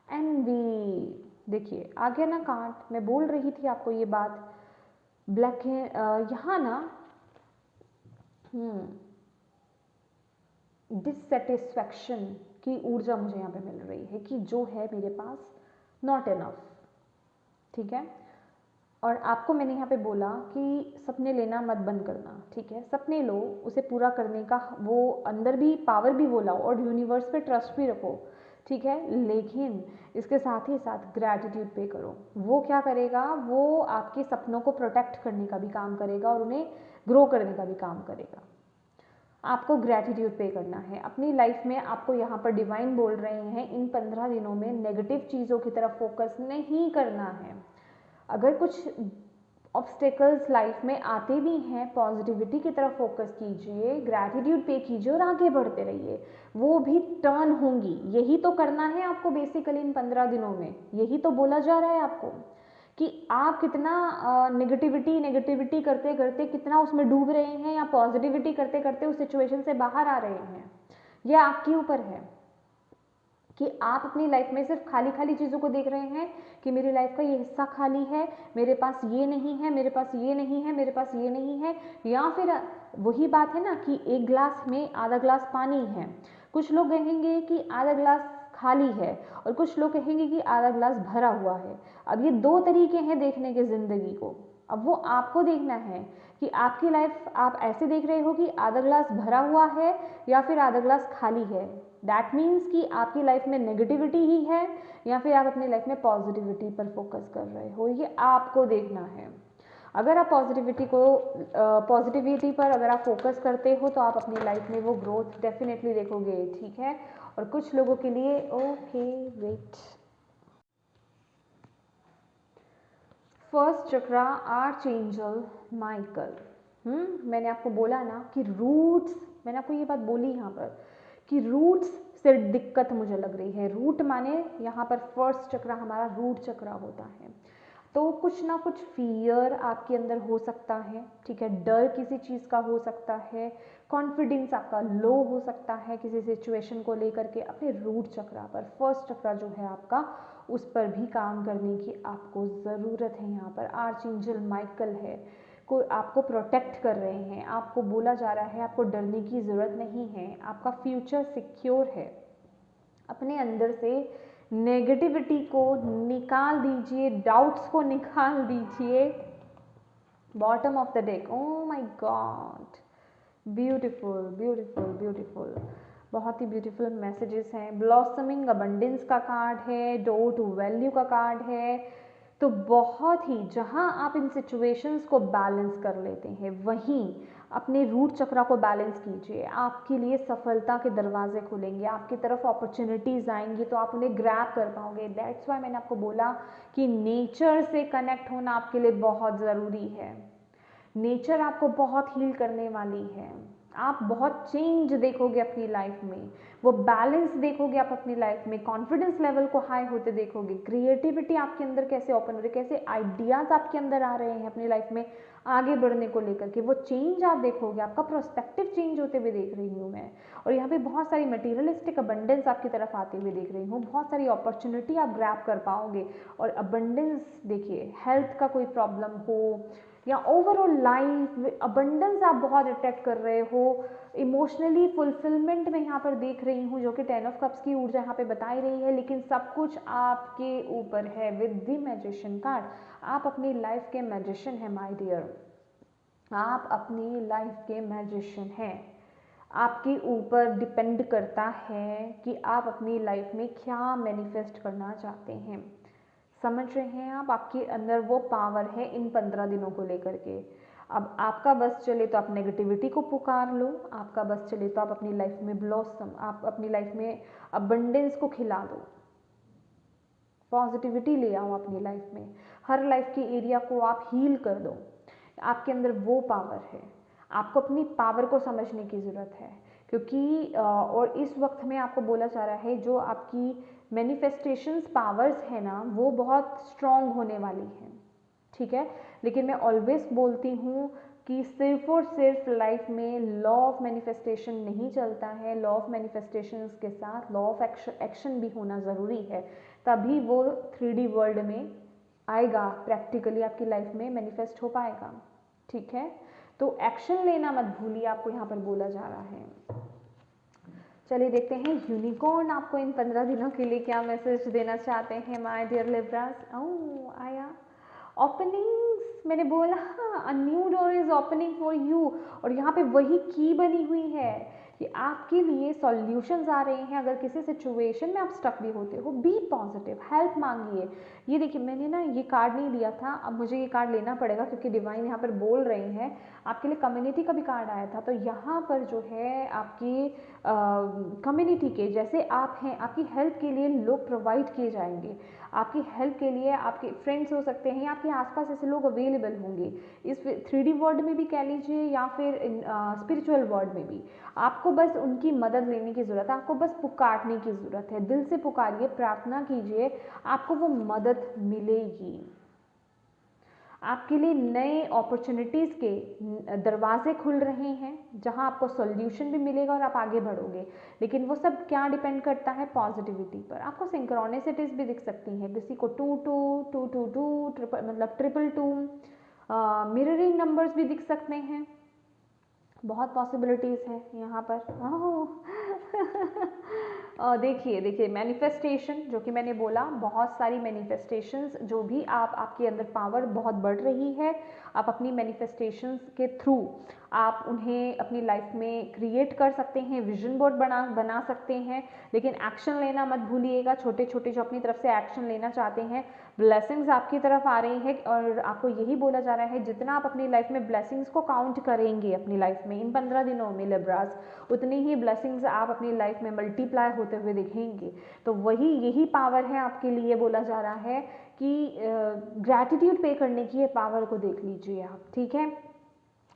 एनवी, देखिए आ गया ना कार्ड। मैं बोल रही थी आपको ये बात, ब्लैक है यहाँ ना, डिससेटिस्फैक्शन की ऊर्जा मुझे यहाँ पे मिल रही है कि जो है मेरे पास नॉट इनफ। ठीक है, और आपको मैंने यहाँ पे बोला कि सपने लेना मत बंद करना। ठीक है, सपने लो, उसे पूरा करने का वो अंदर भी पावर भी वो लाओ, और यूनिवर्स पे ट्रस्ट भी रखो। ठीक है, लेकिन इसके साथ ही साथ ग्रैटिट्यूड पे करो। वो क्या करेगा, वो आपके सपनों को प्रोटेक्ट करने का भी काम करेगा और उन्हें ग्रो करने का भी काम करेगा। आपको ग्रैटिट्यूड पे करना है अपनी लाइफ में। आपको यहाँ पर डिवाइन बोल रहे हैं इन 15 दिनों में नेगेटिव चीज़ों की तरफ फोकस नहीं करना है। अगर कुछ ऑब्स्टेकल्स लाइफ में आते भी हैं, पॉजिटिविटी की तरफ फोकस कीजिए, ग्रैटिट्यूड पे कीजिए और आगे बढ़ते रहिए। वो भी टर्न होंगी। यही तो करना है आपको बेसिकली इन 15 दिनों में। यही तो बोला जा रहा है आपको कि आप कितना नेगेटिविटी करते करते कितना उसमें डूब रहे हैं, या पॉजिटिविटी करते करते उस सिचुएशन से बाहर आ रहे हैं। यह आपके ऊपर है कि आप अपनी लाइफ में सिर्फ खाली खाली चीज़ों को देख रहे हैं कि मेरी लाइफ का ये हिस्सा खाली है, मेरे पास ये नहीं है, मेरे पास ये नहीं है, मेरे पास ये नहीं है। या फिर वही बात है ना कि एक गिलास में आधा गिलास पानी है। कुछ लोग कहेंगे कि आधा गिलास खाली है, और कुछ लोग कहेंगे कि आधा गिलास भरा हुआ है। अब ये दो तरीके हैं देखने के ज़िंदगी को। अब वो आपको देखना है कि आपकी लाइफ आप ऐसे देख रहे हो कि आधा ग्लास भरा हुआ है या फिर आधा ग्लास खाली है। दैट मीन्स कि आपकी लाइफ में नेगेटिविटी ही है या फिर आप अपनी लाइफ में पॉजिटिविटी पर फोकस कर रहे हो, ये आपको देखना है। अगर आप पॉजिटिविटी पर अगर आप फोकस करते हो तो आप अपनी लाइफ में वो ग्रोथ डेफिनेटली देखोगे, ठीक है। और कुछ लोगों के लिए ओके वेट, फर्स्ट चक्रा आर्चएंजल माइकल। मैंने आपको बोला ना कि रूट्स, मैंने आपको ये बात बोली यहाँ पर कि रूट्स से दिक्कत मुझे लग रही है। रूट माने यहाँ पर फर्स्ट चक्रा हमारा रूट चक्रा होता है, तो कुछ ना कुछ फियर आपके अंदर हो सकता है, ठीक है। डर किसी चीज़ का हो सकता है, कॉन्फिडेंस आपका लो हो सकता है किसी सिचुएशन को लेकर के। अपने रूट चक्रा पर, फर्स्ट चक्रा जो है आपका, उस पर भी काम करने की आपको ज़रूरत है। यहाँ पर आर्चएंजल माइकल है, कोई आपको प्रोटेक्ट कर रहे हैं, आपको बोला जा रहा है आपको डरने की ज़रूरत नहीं है, आपका फ्यूचर सिक्योर है। अपने अंदर से नेगेटिविटी को निकाल दीजिए, डाउट्स को निकाल दीजिए। Bottom of the deck, oh my God, beautiful beautiful beautiful, बहुत ही ब्यूटीफुल मैसेजेस हैं। ब्लॉसमिंग अबंडेंस का कार्ड है, डोर टू वैल्यू का कार्ड है। तो बहुत ही, जहाँ आप इन सिचुएशंस को बैलेंस कर लेते हैं वहीं अपने रूट चक्रा को बैलेंस कीजिए। आपके लिए सफलता के दरवाजे खुलेंगे, आपकी तरफ अपॉर्चुनिटीज़ आएंगी तो आप उन्हें ग्रैब कर पाओगे। दैट्स वाई मैंने आपको बोला कि नेचर से कनेक्ट होना आपके लिए बहुत ज़रूरी है। नेचर आपको बहुत हील करने वाली है। आप बहुत चेंज देखोगे अपनी लाइफ में, वो बैलेंस देखोगे आप अपनी लाइफ में, कॉन्फिडेंस लेवल को हाई होते देखोगे, क्रिएटिविटी आपके अंदर कैसे ओपन हो रही है, कैसे आइडियाज़ आपके अंदर आ रहे हैं अपनी लाइफ में आगे बढ़ने को लेकर के, वो चेंज आप देखोगे। आपका प्रोस्पेक्टिव चेंज होते हुए देख रही हूँ मैं। और यहाँ पे बहुत सारी मटीरियलिस्टिक अबंडेंस आपकी तरफ आते हुए देख रही हूँ, बहुत सारी अपॉर्चुनिटी आप ग्रैब कर पाओगे। और अबंडेंस देखिए, हेल्थ का कोई प्रॉब्लम हो या ओवरऑल लाइफ अबंडेंस आप बहुत अट्रैक्ट कर रहे हो। इमोशनली फुलफिलमेंट में यहाँ पर देख रही हूँ, जो कि 10 ऑफ कप्स की ऊर्जा यहाँ पे बताई रही है। लेकिन सब कुछ आपके ऊपर है विद द मैजिशियन कार्ड। आप अपनी लाइफ के मैजिशियन हैं माय डियर, आप अपनी लाइफ के मैजिशियन हैं। आपके ऊपर डिपेंड करता है कि आप अपनी लाइफ में क्या मैनिफेस्ट करना चाहते हैं। समझ रहे हैं आप, आपके अंदर वो पावर है इन 15 दिनों को लेकर के। अब आपका बस चले तो आप नेगेटिविटी को पुकार लो, आपका बस चले तो आप अपनी लाइफ में ब्लॉसम, आप अपनी लाइफ में अबंडेंस को खिला दो, पॉजिटिविटी ले आओ अपनी लाइफ में, हर लाइफ के एरिया को आप हील कर दो। आपके अंदर वो पावर है। आपको अपनी पावर को समझने की ज़रूरत है, क्योंकि और इस वक्त में आपको बोला जा रहा है जो आपकी मैनिफेस्टेशंस पावर्स है ना, वो बहुत स्ट्रॉन्ग होने वाली हैं, ठीक है। लेकिन मैं ऑलवेज बोलती हूँ कि सिर्फ और सिर्फ लाइफ में लॉ ऑफ मैनिफेस्टेशन नहीं चलता है, लॉ ऑफ मैनिफेस्टेशंस के साथ लॉ ऑफ एक्शन भी होना ज़रूरी है, तभी वो 3D वर्ल्ड में आएगा, प्रैक्टिकली आपकी लाइफ में मैनिफेस्ट हो पाएगा, ठीक है। तो एक्शन लेना मत भूलिए, आपको यहाँ पर बोला जा रहा है। चलिए देखते हैं यूनिकॉर्न आपको इन 15 दिनों के लिए क्या मैसेज देना चाहते हैं माय डियर लिब्रास। ओह आया ओपनिंग्स, मैंने बोला a new door is opening for you. और यहाँ पे वही की बनी हुई है कि आपके लिए सॉल्यूशंस आ रहे हैं। अगर किसी सिचुएशन में आप स्टक भी होते हो, बी पॉजिटिव, हेल्प मांगिए। ये देखिए, मैंने ना ये कार्ड नहीं लिया था, अब मुझे ये कार्ड लेना पड़ेगा क्योंकि डिवाइन यहाँ पर बोल रही हैं। आपके लिए कम्युनिटी का भी कार्ड आया था, तो यहाँ पर जो है आपकी कम्युनिटी के जैसे आप हैं, आपकी हेल्प के लिए लोग प्रोवाइड किए जाएंगे। आपकी हेल्प के लिए आपके फ्रेंड्स हो सकते हैं, आपके आसपास ऐसे लोग अवेलेबल होंगे, इस 3D वर्ल्ड में भी कह लीजिए या फिर स्पिरिचुअल वर्ल्ड में भी। आपको बस उनकी मदद लेने की ज़रूरत है, आपको बस पुकारने की ज़रूरत है। दिल से पुकारिए, प्रार्थना कीजिए, आपको वो मदद मिलेगी। आपके लिए नए अपॉर्चुनिटीज़ के दरवाजे खुल रहे हैं, जहां आपको सॉल्यूशन भी मिलेगा और आप आगे बढ़ोगे। लेकिन वो सब क्या डिपेंड करता है? पॉजिटिविटी पर। आपको सिंक्रोनिसिटीज भी दिख सकती हैं, किसी को 2 2 मतलब 2 मिररिंग नंबर्स भी दिख सकते हैं। बहुत पॉसिबिलिटीज़ हैं यहाँ पर। देखिए देखिए, मैनिफेस्टेशन जो कि मैंने बोला, बहुत सारी मैनिफेस्टेशंस जो भी आपके अंदर पावर बहुत बढ़ रही है, आप अपनी मैनिफेस्टेशंस के थ्रू आप उन्हें अपनी लाइफ में क्रिएट कर सकते हैं, विजन बोर्ड बना सकते हैं। लेकिन एक्शन लेना मत भूलिएगा, छोटे छोटे जो अपनी तरफ से एक्शन लेना चाहते हैं, ब्लेसिंग्स आपकी तरफ आ रही है और आपको यही बोला जा रहा है जितना आप अपनी लाइफ में ब्लेसिंग्स को काउंट करेंगे अपनी लाइफ में इन 15 दिनों में लिब्रास, उतनी ही ब्लेसिंग्स आप अपनी लाइफ में मल्टीप्लाई होते हुए दिखेंगे। तो वही यही पावर है आपके लिए, बोला जा रहा है कि ग्रैटिट्यूड पे करने की ये पावर को देख लीजिए आप, ठीक है।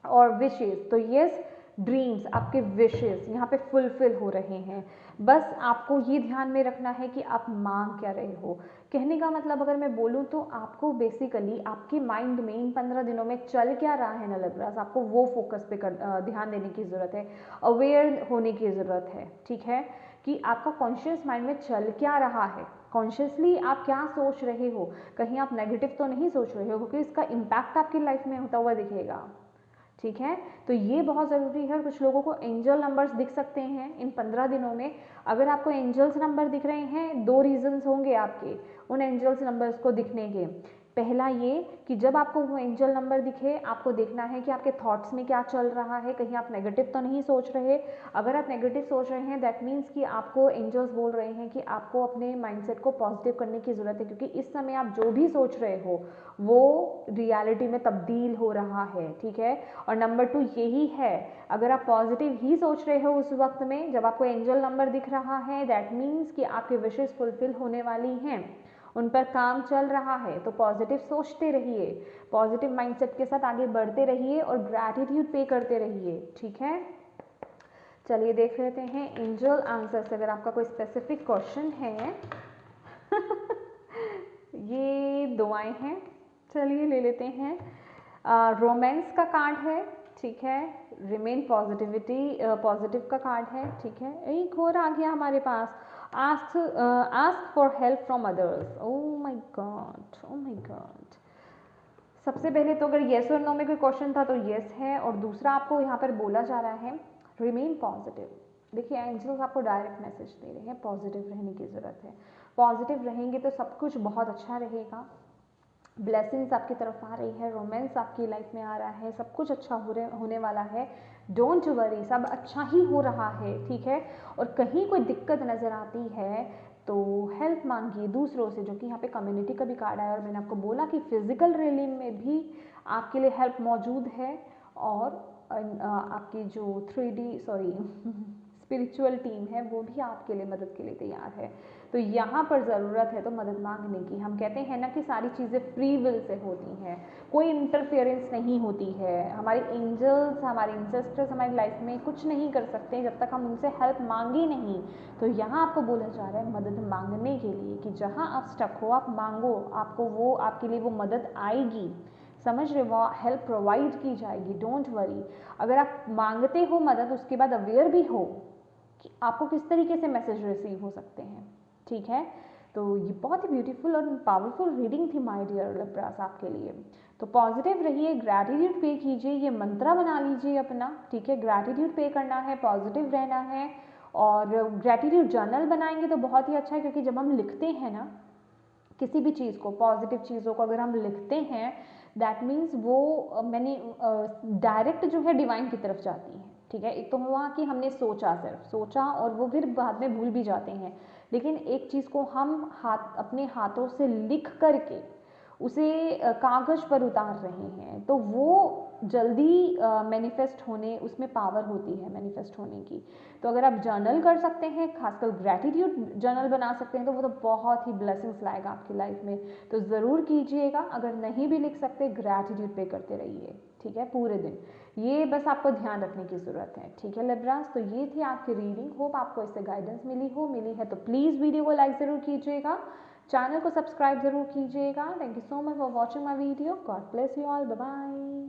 और विशेस, तो यस, ड्रीम्स, आपके विशेस यहाँ पे फुलफिल हो रहे हैं। बस आपको ये ध्यान में रखना है कि आप मांग क्या रहे हो। कहने का मतलब अगर मैं बोलूँ तो आपको बेसिकली आपके माइंड में इन 15 दिनों में चल क्या रहा है ना लिब्रास, आपको वो फोकस पे ध्यान देने की ज़रूरत है, अवेयर होने की ज़रूरत है, ठीक है, कि आपका कॉन्शियस माइंड में चल क्या रहा है, कॉन्शियसली आप क्या सोच रहे हो। कहीं आप नेगेटिव तो नहीं सोच रहे हो, क्योंकि इसका इम्पैक्ट आपकी लाइफ में होता हुआ दिखेगा, ठीक है। तो ये बहुत ज़रूरी है। कुछ लोगों को एंजल नंबर्स दिख सकते हैं इन 15 दिनों में। अगर आपको एंजल्स नंबर दिख रहे हैं, 2 रीजंस होंगे आपके उन एंजल्स नंबर्स को दिखने के। पहला ये कि जब आपको वो एंजल नंबर दिखे, आपको देखना है कि आपके थॉट्स में क्या चल रहा है, कहीं आप नेगेटिव तो नहीं सोच रहे। अगर आप नेगेटिव सोच रहे हैं, दैट मीन्स कि आपको एंजल्स बोल रहे हैं कि आपको अपने माइंडसेट को पॉजिटिव करने की ज़रूरत है, क्योंकि इस समय आप जो भी सोच रहे हो वो रियलिटी में तब्दील हो रहा है, ठीक है। और नंबर 2 यही है, अगर आप पॉजिटिव ही सोच रहे हो उस वक्त में जब आपको एंजल नंबर दिख रहा है, दैट मीन्स कि आपके विशेस फुलफिल होने वाली हैं, उन पर काम चल रहा है। तो पॉजिटिव सोचते रहिए, पॉजिटिव माइंडसेट के साथ आगे बढ़ते रहिए और ग्रैटिट्यूड पे करते रहिए, ठीक है। चलिए देख लेते हैं एंजल आंसर्स, अगर आपका कोई स्पेसिफिक क्वेश्चन है। ये दुआएं हैं, चलिए ले लेते हैं। रोमांस का कार्ड है, ठीक है, रिमेन पॉजिटिविटी, पॉजिटिव का कार्ड है, ठीक है। एक और आ गया हमारे पास, ask for help from others. Oh my god, oh my god. सबसे पहले तो अगर येस और नो में कोई क्वेश्चन था तो येस है, और दूसरा आपको यहाँ पर बोला जा रहा है रिमेन पॉजिटिव। देखिए एंजल्स आपको डायरेक्ट मैसेज दे रहे हैं, पॉजिटिव रहने की ज़रूरत है। पॉजिटिव रहेंगे तो सब कुछ बहुत अच्छा रहेगा, ब्लेसिंग्स आपकी तरफ आ रही है, रोमांस आपकी लाइफ में आ रहा है, सब कुछ अच्छा होने वाला है। डोंट वरी, सब अच्छा ही हो रहा है, ठीक है। और कहीं कोई दिक्कत नज़र आती है तो हेल्प मांगिए दूसरों से, जो कि यहाँ पे कम्युनिटी का भी कार्ड आया, और मैंने आपको बोला कि फिजिकल रियलिम में भी आपके लिए हेल्प मौजूद है, और आपकी जो 3D सॉरी स्पिरिचुअल टीम है वो भी आपके लिए मदद के लिए तैयार है। तो यहाँ पर ज़रूरत है तो मदद मांगने की। हम कहते हैं ना कि सारी चीज़ें फ्री विल से होती हैं, कोई इंटरफेरेंस नहीं होती है। हमारे एंजल्स, हमारे इंसेस्टर्स हमारी लाइफ में कुछ नहीं कर सकते जब तक हम उनसे हेल्प मांगे नहीं। तो यहाँ आपको बोला जा रहा है मदद मांगने के लिए, कि जहाँ आप स्टक हो आप मांगो, आपको वो, आपके लिए वो मदद आएगी, समझ रहे, वो हेल्प प्रोवाइड की जाएगी। डोंट वरी, अगर आप मांगते हो मदद, उसके बाद अवेयर भी हो कि आपको किस तरीके से मैसेज रिसीव हो सकते हैं, ठीक है। तो ये बहुत ही ब्यूटीफुल और पावरफुल रीडिंग थी माय डियर लिब्रास आपके लिए। तो पॉजिटिव रहिए, ग्रैटिट्यूड पे कीजिए, ये मंत्रा बना लीजिए अपना, ठीक है। ग्रैटिट्यूड पे करना है, पॉजिटिव रहना है, और ग्रैटिट्यूड जर्नल बनाएंगे तो बहुत ही अच्छा है, क्योंकि जब हम लिखते हैं ना किसी भी चीज़ को, पॉजिटिव चीज़ों को अगर हम लिखते हैं, दैट मीन्स वो मैंने डायरेक्ट जो है डिवाइन की तरफ जाती है, ठीक है। एक तो हुआ कि हमने सोचा, सिर्फ सोचा और वो फिर बाद में भूल भी जाते हैं, लेकिन एक चीज़ को हम अपने हाथों से लिख करके उसे कागज़ पर उतार रहे हैं, तो वो जल्दी मैनिफेस्ट होने, उसमें पावर होती है मैनिफेस्ट होने की। तो अगर आप जर्नल कर सकते हैं, खासकर ग्रैटिट्यूड जर्नल बना सकते हैं, तो वो तो बहुत ही ब्लेसिंग्स लाएगा आपकी लाइफ में। तो ज़रूर कीजिएगा। अगर नहीं भी लिख सकते, ग्रैटिट्यूड पे करते रहिए, ठीक है, पूरे दिन। ये बस आपको ध्यान रखने की ज़रूरत है, ठीक है लिब्रास। तो ये थी आपकी रीडिंग, होप आपको इससे गाइडेंस मिली है तो प्लीज़ वीडियो को लाइक ज़रूर कीजिएगा, चैनल को सब्सक्राइब ज़रूर कीजिएगा। Thank you so much for watching my video. God bless you all, bye bye.